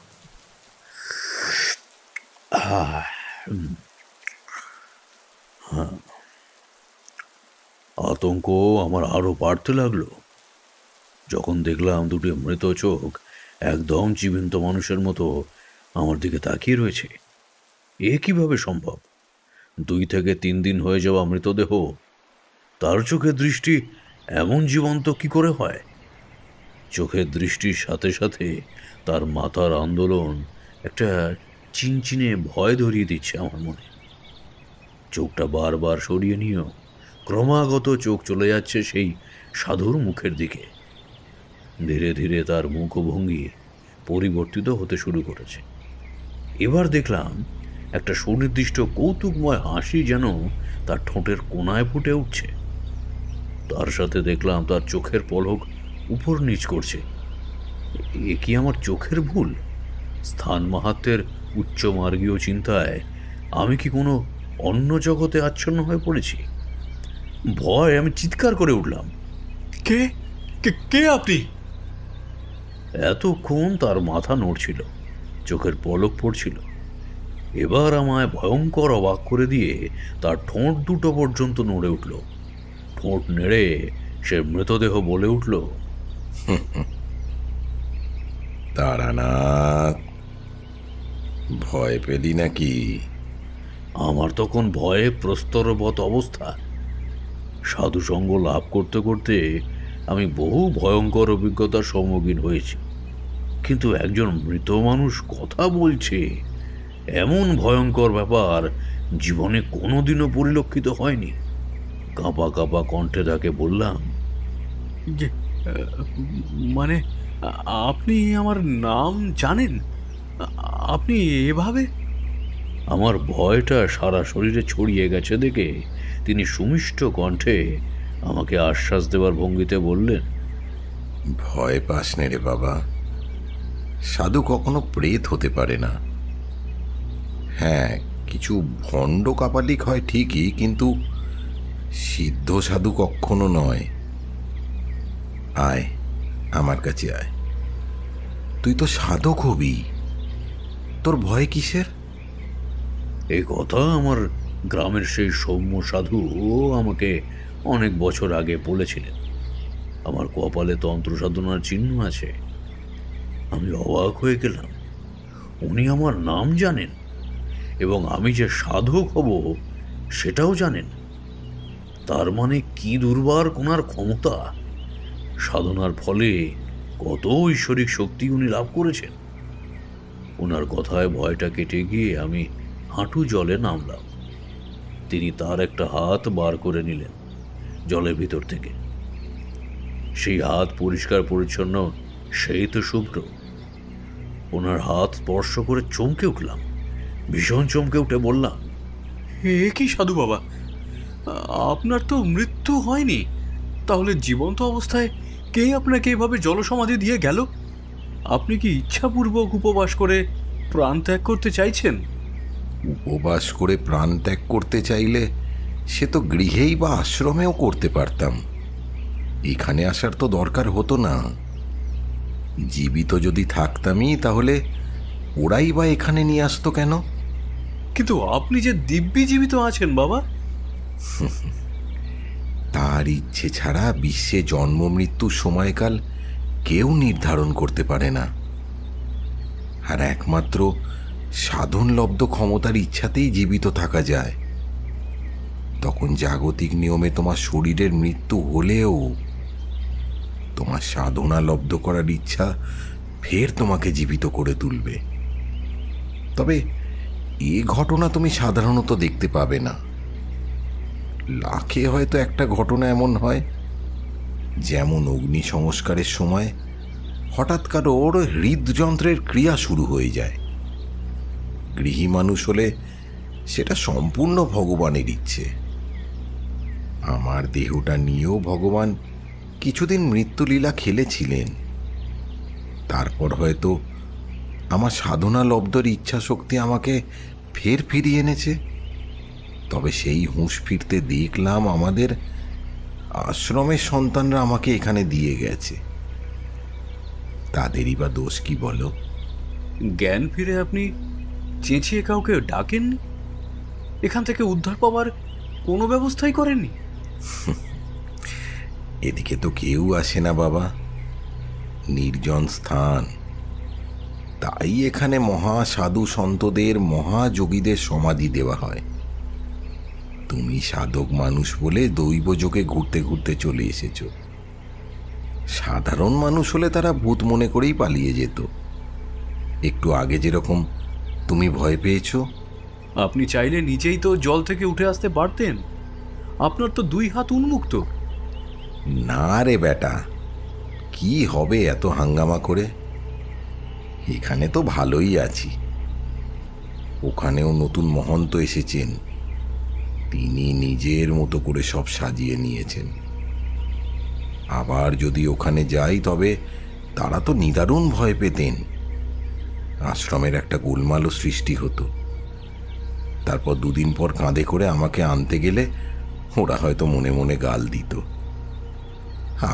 আতঙ্ক আমার আরো বাড়তে লাগলো যখন দেখলাম দুটি মৃত চোখ একদম জীবন্ত মানুষের মতো আমার দিকে তাকিয়ে রয়েছে। এ কিভাবে সম্ভব? 2 থেকে 3 দিন হয়ে যাওয়া মৃতদেহ, তার চোখের দৃষ্টি এমন জীবন্ত কি করে হয়? চোখের দৃষ্টির সাথে সাথে তার মাথার আন্দোলন একটা চিনচিনে ভয় ধরিয়ে দিচ্ছে আমার মনে। চোখটা বারবার সরিয়ে নিয়েও ক্রমাগত চোখ চলে যাচ্ছে সেই সাধুর মুখের দিকে। ধীরে ধীরে তার মুখভঙ্গি পরিবর্তিত হতে শুরু করেছে। এবার দেখলাম একটা সুনির্দিষ্ট কৌতুকময় হাসি যেন তার ঠোঁটের কোণায় ফুটে উঠছে। তার সাথে দেখলাম তার চোখের পলক উপর নিচ করছে। এ কি আমার চোখের ভুল? স্থান মাহাত্ম্যের উচ্চ মার্গীয় চিন্তায় আমি কি কোনো অন্য জগতে আচ্ছন্ন হয়ে পড়েছি? ভয় আমি চিৎকার করে উঠলাম, কে কে আপনি? এতক্ষণ তার মাথা নড়ছিল, চোখের পলক পড়ছিল। এবার আমায় ভয়ঙ্কর অবাক করে দিয়ে তার ঠোঁট দুটো পর্যন্ত নড়ে উঠল। ঠোঁট নেড়ে সে মৃতদেহ বলে উঠল, তারানাথ, ভয় পেলি নাকি? আমার তখন ভয়ে প্রস্তরবৎ অবস্থা। সাধুসঙ্গ লাভ করতে করতে আমি বহু ভয়ঙ্কর অভিজ্ঞতার সম্মুখীন হয়েছি, কিন্তু একজন মৃত মানুষ কথা বলছে এমন ভয়ঙ্কর ব্যাপার জীবনে কোনোদিনও পরিলক্ষিত হয়নি। কাঁপা কাঁপা কণ্ঠে তাকে বললাম, মানে আপনি আমার নাম জানেন? আপনি এভাবে? আমার ভয়টা সারা শরীরে ছড়িয়ে গেছে দেখে তিনি সুমিষ্ট কণ্ঠে আমাকে আশ্বাস দেওয়ার ভঙ্গিতে বললেন, ভয় পাস নে রে বাবা, সাধু কখনো প্রেত হতে পারে না। হ্যাঁ, কিছু ভণ্ড কাপালিক হয় ঠিকই, কিন্তু সিদ্ধ সাধু কখনো নয়। আয়, আমার কাছে আয়। তুই তো সাধক হবি, তোর ভয় কিসের? এই কথা আমার গ্রামের সেই সৌম্য সাধু আমাকে অনেক বছর আগে বলেছিলেন। আমার কপালে তন্ত্র সাধনার চিহ্ন আছে। আমি অবাক হয়ে গেলাম, উনি আমার নাম জানেন এবং আমি যে সাধক হব সেটাও জানেন। তার মানে কি দুর্বার ওনার ক্ষমতা! সাধনার ফলে কত ঐশ্বরিক শক্তি উনি লাভ করেছেন। ওনার কথায় ভয়টা কেটে গিয়ে আমি হাঁটু জলে নামলাম। তিনি তার একটা হাত বার করে নিলেন জলের ভিতর থেকে। সেই হাত পরিষ্কার পরিচ্ছন্ন, সেই তো শুভ্র। ওনার হাত স্পর্শ করে চমকে উঠলাম, ভীষণ চমকে উঠে বললাম, এ কি সাধু বাবা, আপনার তো মৃত্যু হয়নি, তাহলে জীবন্ত অবস্থায় কে আপনাকে এভাবে জলসমাধি দিয়ে গেল? আপনি কি ইচ্ছাপূর্বক উপবাস করে প্রাণ ত্যাগ করতে চাইছেন? উপবাস করে প্রাণ ত্যাগ করতে চাইলে সে তো গৃহেই বা আশ্রমেও করতে পারতাম। এখানে আসার তো দরকার হতো না। জীবিত যদি থাকতামই তাহলে ওরাই বা এখানে নিয়ে আসতো কেন? কিন্তু আপনি যে দিব্যি জীবিত আছেন বাবা। তার ইচ্ছে ছাড়া বিশ্বে জন্ম মৃত্যুর সময়কাল কেউ নির্ধারণ করতে পারে না। আর একমাত্র সাধনলব্ধ ক্ষমতার ইচ্ছাতেই জীবিত থাকা যায়। তখন জাগতিক নিয়মে তোমার শরীরের মৃত্যু হলেও তোমার সাধনা লব্ধ করার ইচ্ছা ফের তোমাকে জীবিত করে তুলবে। তবে এ ঘটনা তুমি সাধারণত দেখতে পাবে না। লাখে হয়তো একটা ঘটনা এমন হয়, যেমন অগ্নি সংস্কারের সময় হঠাৎ কারোর হৃদযন্ত্রের ক্রিয়া শুরু হয়ে যায়। গৃহী মানুষ হলে সেটা সম্পূর্ণ ভগবানের ইচ্ছে। আমার দেহটা নিয়েও ভগবান কিছুদিন মৃত্যুলীলা খেলেছিলেন। তারপর হয়তো আমার সাধনা লব্ধর ইচ্ছা শক্তি আমাকে ফের ফিরিয়ে এনেছে। তবে সেই হুঁশ ফিরতে দেখলাম আমাদের আশ্রমের সন্তানরা আমাকে এখানে দিয়ে গেছে। তাদেরই বা দোষ কি বলো? জ্ঞান ফিরে আপনি চেঁচিয়ে কাউকে ডাকেননি? এখান থেকে উদ্ধার পাওয়ার কোনো ব্যবস্থাই করেননি? এদিকে তো কেউ আসে না বাবা, নির্জন স্থান। তাই এখানে মহা সাধু সন্তদের, মহাযোগীদের সমাধি দেওয়া হয়। তুমি সাধক মানুষ বলে দৈবযোগে ঘুরতে ঘুরতে চলে এসেছ। সাধারণ মানুষ হলে তারা ভূত মনে করেই পালিয়ে যেত। একটু আগে যেরকম তুমি ভয় পেয়েছো। আপনি চাইলে নিজেই তো জল থেকে উঠে আসতে পারতেন। আপনার তো 2 হাত উন্মুক্ত। না রে বেটা, কি হবে এত হাঙ্গামা করে? এখানে তো ভালোই আছি। ওখানেও নতুন মহন্ত এসেছেন, তিনি নিজের মতো করে সব সাজিয়ে নিয়েছেন। আবার যদি ওখানে যাই তবে তারা তো নিদারুণ ভয় পেতেন। আশ্রমের একটা গোলমালও সৃষ্টি হতো। তারপর 2 দিন পর কাঁধে করে আমাকে আনতে গেলে ওরা হয়তো মনে মনে গাল দিত।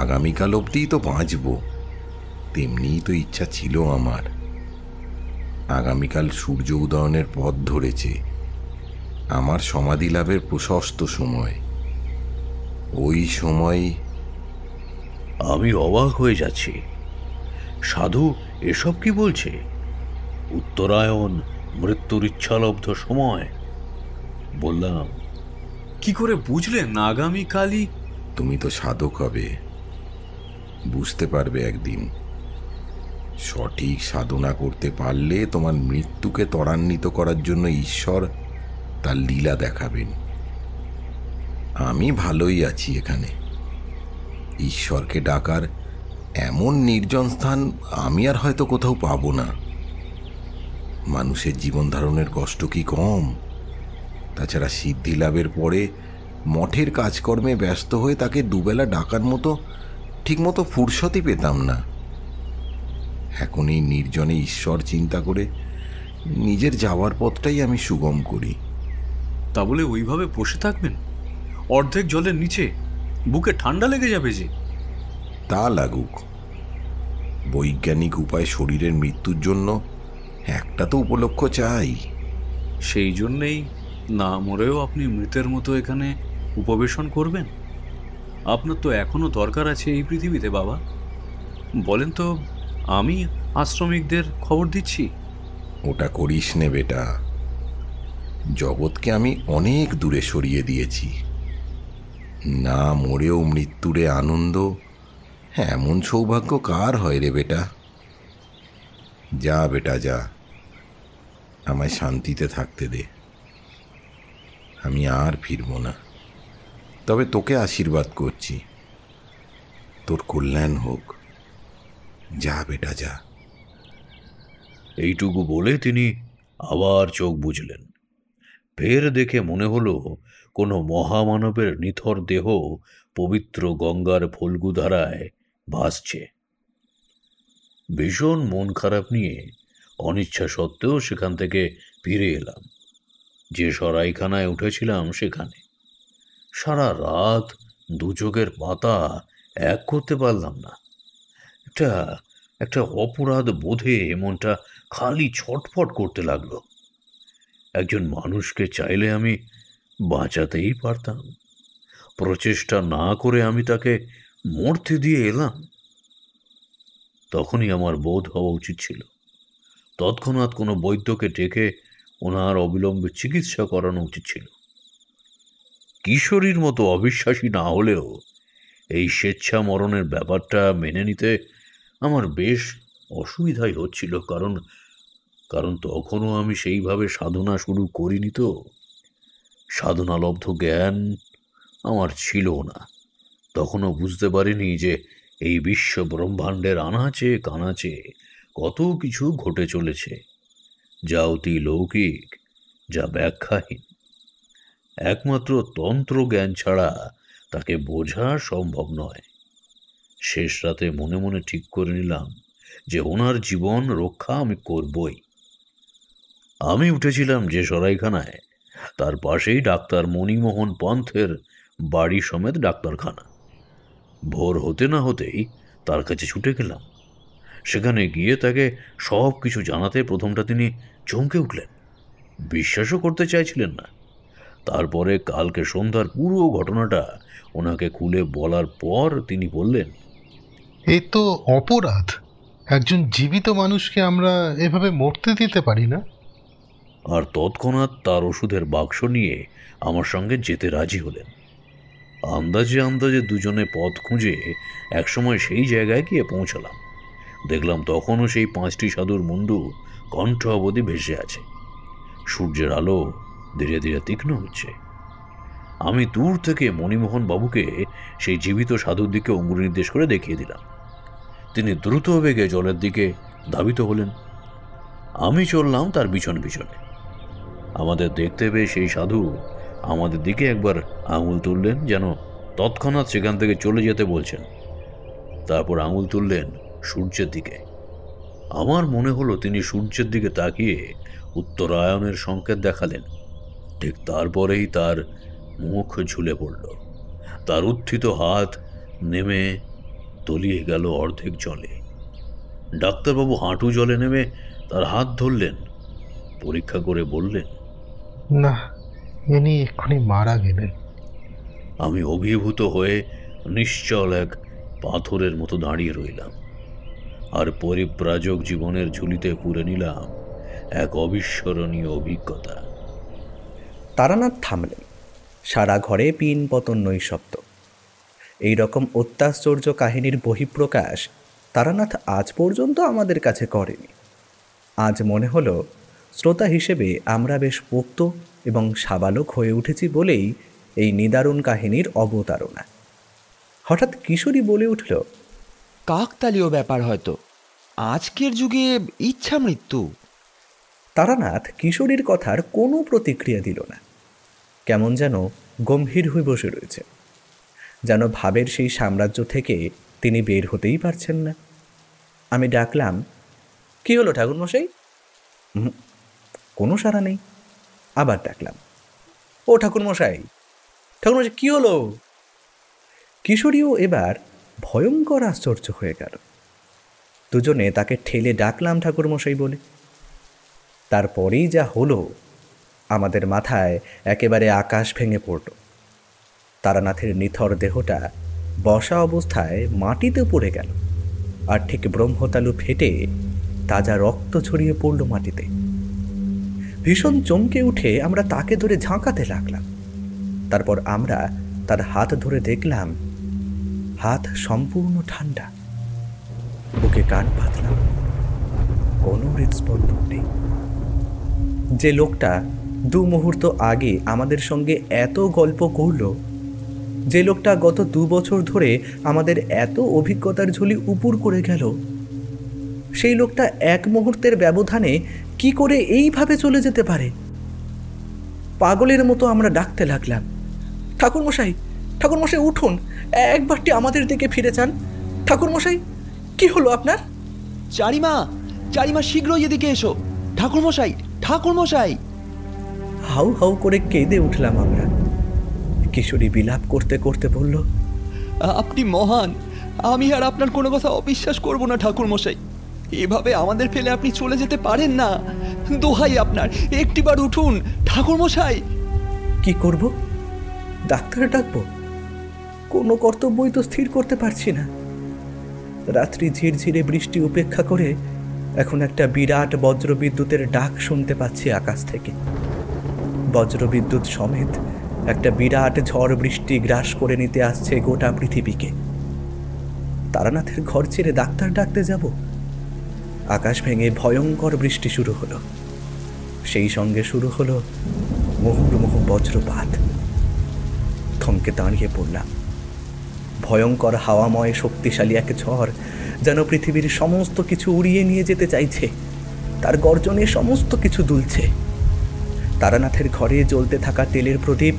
আগামীকাল অবধিই তো বাঁচব, তেমনিই তো ইচ্ছা ছিল আমার। আগামীকাল সূর্য উদয়নের পথ ধরেছে, আমার সমাধি লাভের প্রশস্ত সময়। ওই সময় আমি অবাক হয়ে যাচ্ছি। সাধু এসব কি বলছে? উত্তরায়ণ, মৃত্যুর ইচ্ছালব্ধ সময়। বললাম, কি করে বুঝলেন আগামীকালই? তুমি তো সাধক হবে, বুঝতে পারবে একদিন। সঠিক সাধনা করতে পারলে তোমার মৃত্যুকে ত্বরান্বিত করার জন্য ঈশ্বর তার লীলা দেখাবেন। আমি ভালোই আছি এখানে। ঈশ্বরকে ডাকার এমন নির্জন স্থান আমি আর হয়তো কোথাও পাবো না। মানুষের জীবন ধারণের কষ্ট কি কম? তাছাড়া সিদ্ধি লাভের পরে মঠের কাজকর্মে ব্যস্ত হয়ে তাকে দুবেলা ডাকার মতো ঠিকমতো ফুরসতই পেতাম না। এখন এই নির্জনে ঈশ্বর চিন্তা করে নিজের যাওয়ার পথটাই আমি সুগম করি। তা বলে ওইভাবে বসে থাকবেন অর্ধেক জলের নিচে? বুকে ঠান্ডা লেগে যাবে যে। তা লাগুক, বৈজ্ঞানিক উপায় শরীরের মৃত্যুর জন্য একটা তো উপলক্ষ চাই। সেই জন্যেই না মরেও আপনি মৃতের মতো এখানে উপবেশন করবেন? আপনার তো এখনো দরকার আছে এই পৃথিবীতে বাবা। বলেন তো, আমি আশ্রমিকদের খবর দিচ্ছি। ওটা করিস নে বেটা, জগৎকে আমি অনেক দূরে সরিয়ে দিয়েছি। না মরেও মৃত্যুরে আনন্দ, এমন সৌভাগ্য কার হয় রে বেটা? যা বেটা যা, আমায় শান্তিতে থাকতে দে। আমি আর ফিরব না, তবে তোকে আশীর্বাদ করছি, তোর কল্যাণ হোক। যা বেটা যা। এইটুকু বলে তিনি আবার চোখ বুজলেন। ফের দেখে মনে হলো কোনো মহামানবের নিথর দেহ পবিত্র গঙ্গার ফল্গু ধারায় ভাসছে। ভীষণ মন খারাপ নিয়ে অনিচ্ছা সত্ত্বেও সেখান থেকে ফিরে এলাম। যে সরাইখানায় উঠেছিলাম সেখানে সারা রাত দু চোখের পাতা এক করতে পারলাম না। একটা অপরাধ বোধে মনটা খালি ছটফট করতে লাগলো। একজন মানুষকে চাইলে আমি বাঁচাতেই পারতাম, প্রচেষ্টা না করে আমি তাকে মরতে দিয়ে এলাম। তখনই আমার বোধ হওয়া উচিত ছিল তৎক্ষণাৎ কোনো বৈদ্যকে ডেকে ওনার অবিলম্বে চিকিৎসা করানো উচিত ছিল। কিশোরীর মতো অবিশ্বাসী না হলেও এই স্বেচ্ছা মরণের ব্যাপারটা মেনে নিতে আমার বেশ অসুবিধাই হচ্ছিল, কারণ তখনও আমি সেইভাবে সাধনা শুরু করিনি। তো সাধনালব্ধ জ্ঞান আমার ছিল না। তখনও বুঝতে পারিনি যে এই বিশ্ব ব্রহ্মাণ্ডের আনাচে কানাচে কত কিছু ঘটে চলেছে, যা অতি লৌকিক, যা ব্যাখ্যাহীন। একমাত্র তন্ত্র জ্ঞান ছাড়া তাকে বোঝা সম্ভব নয়। শেষ রাতে মনে মনে ঠিক করে নিলাম যে ওনার জীবন রক্ষা আমি করবই। আমি উঠেছিলাম যে সরাইখানায়, তার পাশেই ডাক্তার মণিমোহন পন্থের বাড়ি সমেত ডাক্তারখানা। ভোর হতে না হতেই তার কাছে ছুটে গেলাম। সেখানে গিয়ে তাকে সব কিছু জানাতে প্রথমটা তিনি চমকে উঠলেন, বিশ্বাসও করতে চাইছিলেন না। তারপরে কালকে সন্ধ্যার পুরো ঘটনাটা ওনাকে খুলে বলার পর তিনি বললেন, এই তো অপরাধ। একজন জীবিত মানুষকে আমরা এভাবে মরতে দিতে পারি না। আর তৎক্ষণাৎ তার ওষুধের বাক্স নিয়ে আমার সঙ্গে যেতে রাজি হলেন। আন্দাজে আন্দাজে দুজনে পথ খুঁজে একসময় সেই জায়গায় গিয়ে পৌঁছলাম। দেখলাম তখনও সেই 5টি সাধুর মুন্ডু কণ্ঠ অবধি ভেসে আছে। সূর্যের আলো ধীরে ধীরে তীক্ষ্ণ হচ্ছে। আমি দূর থেকে মণিমোহন বাবুকে সেই জীবিত সাধুর দিকে অঙ্গুলি নির্দেশ করে দেখিয়ে দিলাম। তিনি দ্রুত বেগে জলের দিকে ধাবিত হলেন। আমি চললাম তার পিছনে পিছনে। আমাদের দেখতে পেয়ে সেই সাধু আমাদের দিকে একবার আঙুল তুললেন, যেন তৎক্ষণাৎ সেখান থেকে চলে যেতে বলছেন। তারপর আঙুল তুললেন সূর্যের দিকে। আমার মনে হলো তিনি সূর্যের দিকে তাকিয়ে উত্তরায়ণের সংকেত দেখালেন। ঠিক তারপরেই তার মুখ ঝুলে পড়ল। তার উত্থিত হাত নেমে তলিয়ে গেল অর্ধেক জলে। ডাক্তারবাবু হাঁটু জলে নেমে তার হাত ধরলেন, পরীক্ষা করে বললেন, না, ইনি এক্ষুনি মারা গেলেন। আমি অভিভূত হয়ে নিশ্চল এক পাথরের মতো দাঁড়িয়ে রইলাম আর পরিব্রাজক জীবনের ঝুলিতে পুরে নিলাম এক অবিস্মরণীয় অভিজ্ঞতা। তারানাথ থামলেন। সারা ঘরে পিন পতন নৈশব্দ। এই রকম অত্যাশ্চর্য কাহিনীর বহিঃপ্রকাশ তারানাথ আজ পর্যন্ত আমাদের কাছে করেনি। আজ মনে হলো শ্রোতা হিসেবে আমরা বেশ পোক্ত এবং সাবালক হয়ে উঠেছি বলেই এই নিদারুণ কাহিনীর অবতারণা। হঠাৎ কিশোরী বলে উঠল, কাকতালীয় ব্যাপার হয়তো, আজকের যুগে ইচ্ছা মৃত্যু। তারানাথ কিশোরীর কথার কোনো প্রতিক্রিয়া দিল না। কেমন যেন গম্ভীর হয়ে বসে রয়েছে, যেন ভাবের সেই সাম্রাজ্য থেকে তিনি বের হতেই পারছেন না। আমি ডাকলাম, কি হলো ঠাকুরমশাই? কোনো সাড়া নেই। আবার ডাকলাম, ও ঠাকুরমশাই, ঠাকুরমশাই কি হলো? কিশোরীও এবার ভয়ঙ্কর আশ্চর্য হয়ে গেল। দুজনে তাকে ঠেলে ডাকলাম ঠাকুরমশাই বলে। তারপরেই যা হলো, আমাদের মাথায় একেবারে আকাশ ভেঙে পড়ল। তারানাথের নিথর দেহটা বসা অবস্থায় মাটিতে পড়ে গেল, আর ঠিক ব্রহ্মতালু ফেটে তাজা রক্ত ছড়িয়ে পড়ল মাটিতে। ভীষণ চমকে উঠে আমরা তাকে ধরে ঝাঁকাতে লাগলাম। তারপর আমরা তার হাত ধরে দেখলাম হাত সম্পূর্ণ ঠান্ডা। বুকে কান পাতলাম, কোনো হৃদস্পন্দন নেই। যে লোকটা 2 মুহূর্ত আগে আমাদের সঙ্গে এত গল্প করল, যে লোকটা গত 2 বছর ধরে আমাদের এত অভিজ্ঞতার ঝুলি উপুর করে গেল, সেই লোকটা 1 মুহূর্তের ব্যবধানে কি করে এইভাবে চলে যেতে পারে? পাগলের মতো আমরা ডাকতে লাগলাম, ঠাকুরমশাই, ঠাকুরমশাই উঠুন, একবারটি আমাদের দিকে ফিরে যান। ঠাকুরমশাই, কি হলো আপনার? চারিমা, চারিমা শীঘ্রই এদিকে এসো। ঠাকুরমশাই, ঠাকুরমশাই। হাউ হাউ করে কেঁদে উঠলাম আমরা। কিশোরী বিলাপ করতে করতে বলল, আপনি মহান, আমি আর আপনার কোনো কথা অবিশ্বাস করব না ঠাকুরমশাই। এভাবে আমাদের ফেলে আপনি চলে যেতে পারেন না। দোহাই আপনার, একটিবার উঠুন ঠাকুরমশাই। কি করব? ডাক্তার ডাকবো? কোনো কর্তব্যই তো স্থির করতে পারছি না। রাত্রি ঝিরঝিরে বৃষ্টি উপেক্ষা করে এখন একটা বিরাট বজ্রবিদ্যুতের ডাক শুনতে পাচ্ছি আকাশ থেকে। বজ্রবিদ্যুৎ সমেত একটা বিরাট ঝড় বৃষ্টি গ্রাস করে নিতে আসছে গোটা পৃথিবীকে। তারানাথের ঘর ছেড়ে ডাক্তার ডাকতে যাব? আকাশ ভেঙে ভয়ঙ্কর বৃষ্টি শুরু হলো। সেই সঙ্গে শুরু হলো মুহুর্মুহু বজ্রপাত। থমকে দাঁড়িয়ে পড়লাম। ভয়ঙ্কর হাওয়াময় শক্তিশালী এক ঝড় যেন পৃথিবীর সমস্ত কিছু উড়িয়ে নিয়ে যেতে চাইছে। তার গর্জনে সমস্ত কিছু দুলছে। তারানাথের ঘরে জ্বলতে থাকা তেলের প্রদীপ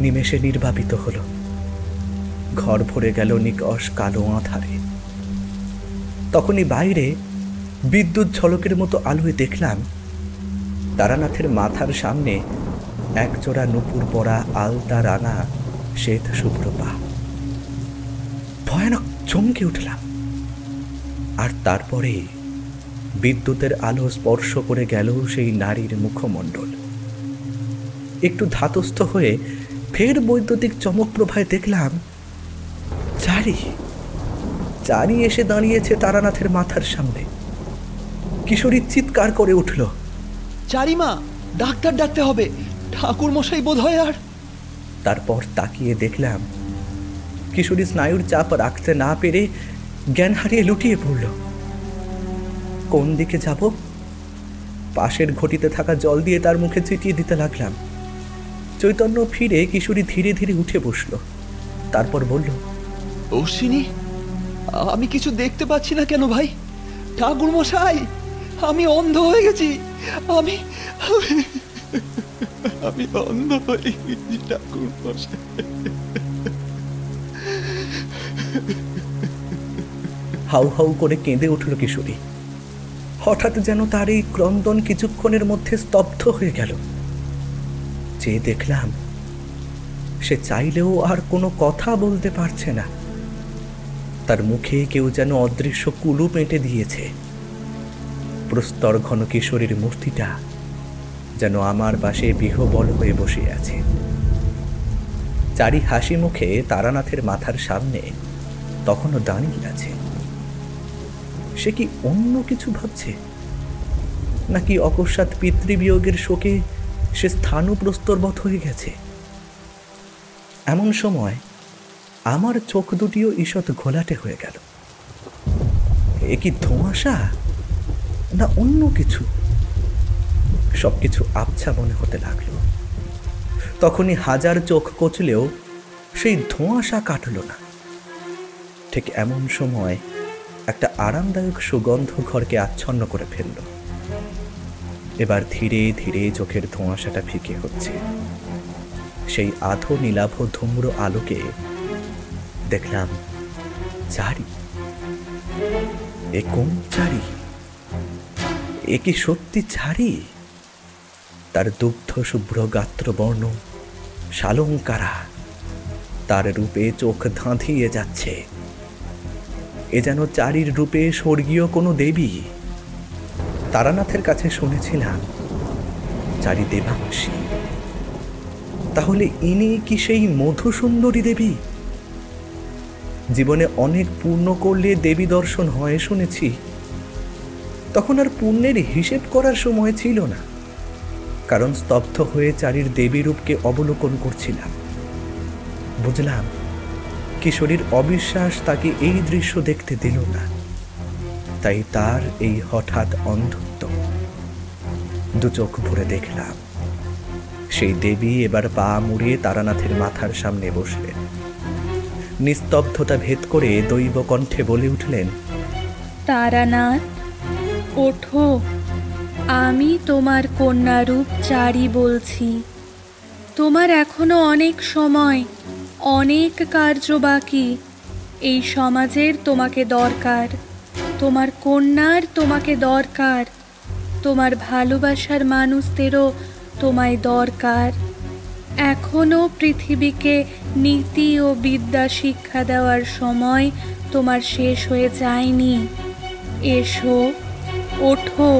নিমেষে নির্বাপিত হলো। ঘর ভরে গেল নিকষ কালো আঁধারে। তখনই বাইরে বিদ্যুৎ ঝলকের মতো আলোয় দেখলাম তারানাথের মাথার সামনে একজোড়া নুপুর পরা আলতা রাঙা শ্বেত শুভ্র পা। ভয়ানক চমকে উঠলাম। আর তারপরে বিদ্যুতের আলো স্পর্শ করে গেল সেই নারীর মুখমণ্ডল। একটু ধাতস্থ হয়ে ফের বৈদ্যুতিক চমক প্রভায় দেখলাম চারি চারি এসে দাঁড়িয়েছে তারানাথের মাথার সামনে। কিশোরী চিৎকার করে উঠল, চারিমা, ডাক্তার ডাকতে হবে, ঠাকুরমশাই বোধ হয় আর। তারপর তাকিয়ে দেখলাম কিশোরী স্নায়ুর চাপ রাখতে না পেরে জ্ঞান হারিয়ে লুটিয়ে পড়ল। কোন দিকে যাব? পাশের ঘটিতে থাকা জল দিয়ে তার মুখে ছিটিয়ে দিতে লাগলাম। চৈতন্য ফিরে কিশোরী ধীরে ধীরে উঠে বসল। তারপর বলল, অশ্বিনী, আমি কিছু দেখতে পাচ্ছি না কেন ভাই? ঠাকুরমশাই, আমি অন্ধ হয়ে গেছি। আমি আমি অন্ধ হয়ে গেছি ঠাকুরমশাই। হাউ হাউ করে কেঁদে উঠল কিশোরী। হঠাৎ যেন তার এই ক্রন্দন কিছুক্ষণের মধ্যে স্তব্ধ হয়ে গেল। যে দেখলাম সে চাইলেও আর কোনো কথা বলতে পারছে না। তার মুখে কেউ যেন অদৃশ্য কুলু পেঁটে দিয়েছে। প্রস্তর ঘন কিশোরীর মূর্তিটা যেন আমার পাশে বিহবল হয়ে বসে আছে। চারি হাসি মুখে তারানাথের মাথার সামনে তখনও দাঁড়িয়ে আছে। সে কি অন্য কিছু ভাবছে? নাকি অকস্মাৎ পিতৃবিয়োগের শোকে সে স্থানও প্রস্তরবৎ হয়ে গেছে। এমন সময় আমার চোখ দুটিও ঈষৎ ঘোলাটে হয়ে গেল। এ কি ধোঁয়াশা না অন্য কিছু? সবকিছু আবছা মনে হতে লাগলো। তখনই হাজার চোখ কচলেও সেই ধোঁয়াশা কাটল না। ঠিক এমন সময় একটা আরামদায়ক সুগন্ধ ঘরকে আচ্ছন্ন করে ফেলল। এবার ধীরে ধীরে চোখের ধোঁয়াশাটা ফিকে হচ্ছে। সেই আধো নীলাভ ধূম্র আলোকে দেখলাম চারি। এ কোন চারি? এ কি সত্যি চারি? তার দুগ্ধ শুভ্র গাত্রবর্ণ, শালঙ্কারা, তার রূপে চোখ ধাঁধিয়ে যাচ্ছে। এ যেন চারির রূপে স্বর্গীয় কোনো দেবী। তারানাথের কাছে শুনেছিলাম চারি দেবাংশী। তাহলে ইনি কি সেই মধুসুন্দরী দেবী? জীবনে অনেক পুণ্য করলে দেবী দর্শন হয় শুনেছি। তখন আর পুণ্যের হিসেব করার সময় ছিল না, কারণ স্তব্ধ হয়ে চারির দেবী রূপকে অবলোকন করছিলাম। বুঝলাম কিশোরীর অবিশ্বাস তাকে এই দৃশ্য দেখতে দিল না, তাই তার এই হঠাৎ অন্ধত্ব। দু চোখ ভরে দেখলাম সেই দেবী এবার পা মুড়িয়ে তারানাথের মাথার সামনে বসলেন। নিস্তব্ধতা ভেদ করে দৈব কণ্ঠে বলে উঠলেন, তারানাথ, ওঠো, আমি তোমার কন্যারূপ চারি বলছি। তোমার এখনো অনেক সময়, অনেক কার্য বাকি। এই সমাজের তোমাকে দরকার, তোমার কন্যার তোমাকে দরকার, তোমার ভালোবাসার মানুষদেরও তোমায় দরকার। এখনো পৃথিবীকে নীতি ও বিদ্যা শিক্ষা দেওয়ার সময় তোমার শেষ হয়ে যায়নি। এসো, ওঠো।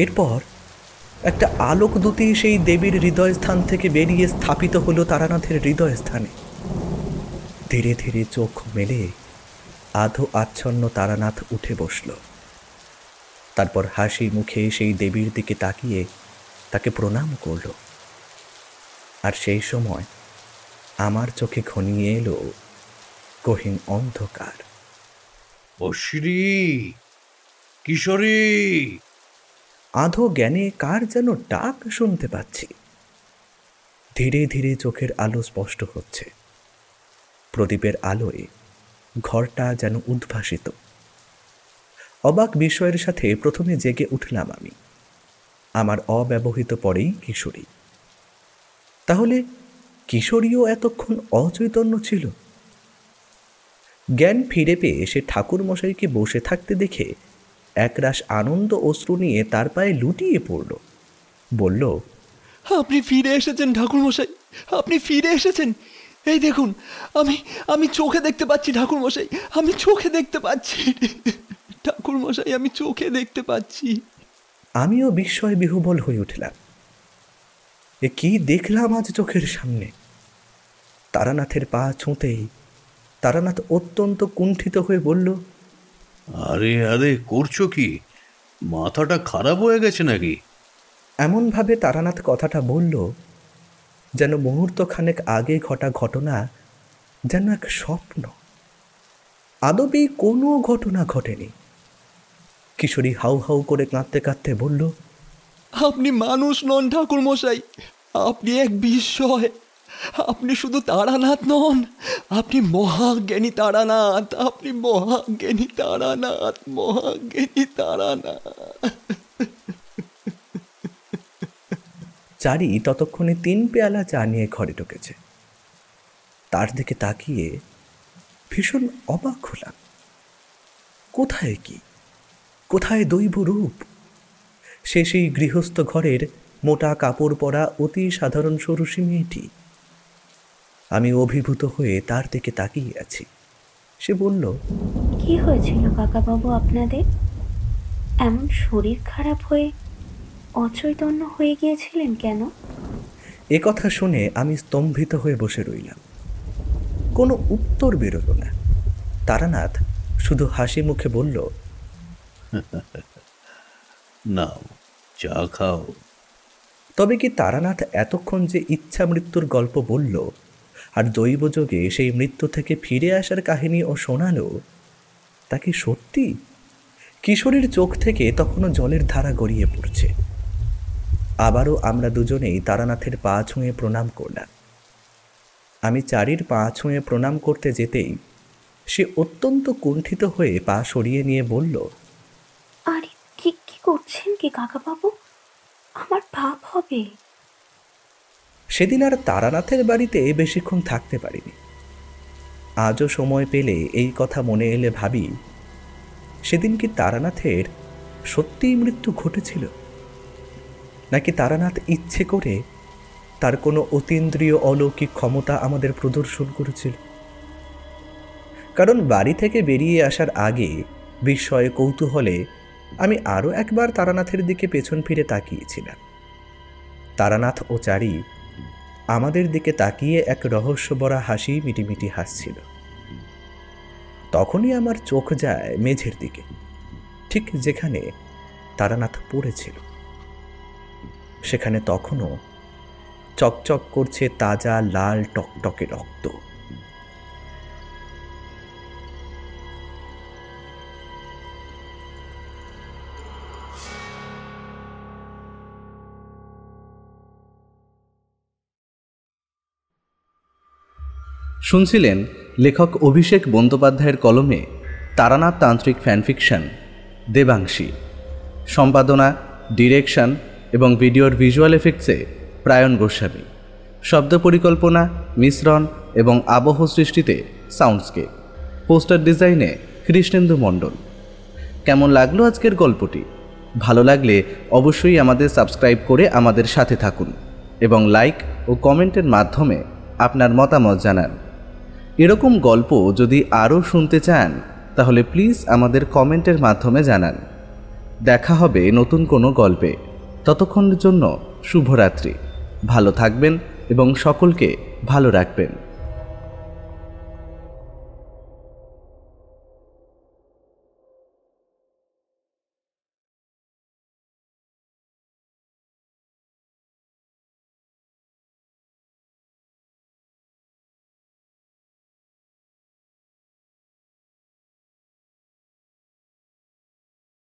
এরপর একটা আলোকদূতি সেই দেবীর হৃদয়স্থান থেকে বেরিয়ে স্থাপিত হলো তারানাথের হৃদয়স্থানে। ধীরে ধীরে চোখ মেলে আধো আচ্ছন্ন তারানাথ উঠে বসল। তারপর হাসি মুখে সেই দেবীর দিকে তাকিয়ে তাকে প্রণাম করল। আর সেই সময় আমার চোখে ঘনিয়ে এলো গহীন অন্ধকার। অশ্রী, কিশোরী! আধো জ্ঞানে কার যেন ডাক শুনতে পাচ্ছি। ধীরে ধীরে চোখের আলো স্পষ্ট হচ্ছে। প্রদীপের আলোয় ঘরটা যেন উদ্ভাসিত। অবাক বিস্ময়ের সাথে প্রথমে জেগে উঠলাম আমি। আমার অব্যবহৃত পরেই কিশোরী। তাহলে কিশোরীও এতক্ষণ অচৈতন্য ছিল। জ্ঞান ফিরে পেয়ে সে ঠাকুর মশাইকে বসে থাকতে দেখে একরাশ আনন্দ অশ্রু নিয়ে তার পায়ে লুটিয়ে পড়ল। বলল, আপনি ফিরে এসেছেন ঠাকুরমশাই, আপনি ফিরে এসেছেন। এই দেখুন, আমি চোখে দেখতে পাচ্ছি ঠাকুরমশাই, আমি চোখে দেখতে পাচ্ছি ঠাকুরমশাই, আমি চোখে দেখতে পাচ্ছি। আমিও বিস্ময় বিহ্বল হয়ে উঠলাম। এ কি দেখলাম আজ চোখের সামনে! তারানাথের পা ছুঁতেই তারানাথ অত্যন্ত কুণ্ঠিত হয়ে বলল, আরে আরে, করছো কি? মাথাটা খারাপ হয়ে গেছে নাকি? এমনভাবে তারানাথ কথাটা বলল যেন মুহূর্তখানেক আগে ঘটা ঘটনা যেন এক স্বপ্ন। আদবেই কোনো ঘটনা ঘটেনি। কিশোরী হাউ হাউ করে কাঁদতে কাঁদতে বলল, আপনি মানুষ নন ঠাকুরমশাই, আপনি এক বিস্ময়। আপনি শুধু তারানাথ নন, আপনি মহাজ্ঞানী তারানাথ, আপনি মহাজ্ঞানী তারানাথ, মহাজ্ঞানী তারানাথ। চারি ততক্ষণে 3 পেয়ালা চা নিয়ে ঘরে ঢুকেছে। তার দিকে তাকিয়ে ভীষণ অবাক হলাম। কোথায় কি, কোথায় দৈব রূপ? সে সেই গৃহস্থ ঘরের মোটা কাপড় পরা অতি সাধারণ ষোড়শী মেয়েটি। আমি অভিভূত হয়ে তার দিকে তাকিয়ে আছি। সে বলল, কি হয়েছিল কাকাবাবু আপনাদের? এমন শরীর খারাপ হয়ে অচৈতন্য হয়ে গিয়েছিলেন কেন? এ কথা শুনে আমি স্তম্ভিত হয়ে বসে রইলাম। কোনো উত্তর বেরোল না। তারানাথ শুধু হাসি মুখে বলল, নাও চা খাও। তবে কি তারানাথ এতক্ষণ যে ইচ্ছা মৃত্যুর গল্প বলল আর দৈবযোগে সেই মৃত্যু থেকে ফিরে আসার কাহিনী ও শোনালো, তা কি সত্যি? কিশোরীর চোখ থেকে তখনও জলের ধারা গড়িয়ে পড়ছে। আবারও আমরা দুজনেই তারানাথের পা ছুঁয়ে প্রণাম করলাম। আমি চারির পা ছুঁয়ে প্রণাম করতে যেতেই সে অত্যন্ত কুণ্ঠিত হয়ে পা সরিয়ে নিয়ে বলল, আরে কি কি করছেন কি কাকাবাবু? আমার পাপ হবে। সেদিন আর তারানাথের বাড়িতে বেশিক্ষণ থাকতে পারিনি। আজও সময় পেলে এই কথা মনে এলে ভাবি, সেদিন কি তারানাথের সত্যিই মৃত্যু ঘটেছিল, নাকি তারানাথ ইচ্ছে করে তার কোনো অতীন্দ্রিয় অলৌকিক ক্ষমতা আমাদের প্রদর্শন করেছিল? কারণ বাড়ি থেকে বেরিয়ে আসার আগে বিস্ময়ে কৌতূহলে আমি আরও একবার তারানাথের দিকে পেছন ফিরে তাকিয়েছিলাম। তারানাথ ও চারি আমাদের দিকে তাকিয়ে এক রহস্যভরা হাসি মিটিমিটি হাসছিল। তখনই আমার চোখ যায় মেঝের দিকে, ঠিক যেখানে তারানাথ পড়েছিল। সেখানে তখনও চকচক করছে তাজা লাল টকটকে রক্ত। শুনছিলেন লেখক অভিষেক বন্দ্যোপাধ্যায়ের কলমে তারানাথ তান্ত্রিক ফ্যানফিকশন দেবাংশী। সম্পাদনা, ডিরেকশন এবং ভিডিওর ভিজুয়াল এফেক্টসে প্রায়ণ গোস্বামী। শব্দ পরিকল্পনা, মিশ্রণ এবং আবহ সৃষ্টিতে সাউন্ডস্কেপ। পোস্টার ডিজাইনে কৃষ্ণেন্দু মণ্ডল। কেমন লাগলো আজকের গল্পটি? ভালো লাগলে অবশ্যই আমাদের সাবস্ক্রাইব করে আমাদের সাথে থাকুন এবং লাইক ও কমেন্টের মাধ্যমে আপনার মতামত জানান। এরকম গল্প যদি আরও শুনতে চান তাহলে প্লিজ আমাদের কমেন্টের মাধ্যমে জানান। দেখা হবে নতুন কোনো গল্পে। ততক্ষণের জন্য শুভরাত্রি। ভালো থাকবেন এবং সকলকে ভালো রাখবেন।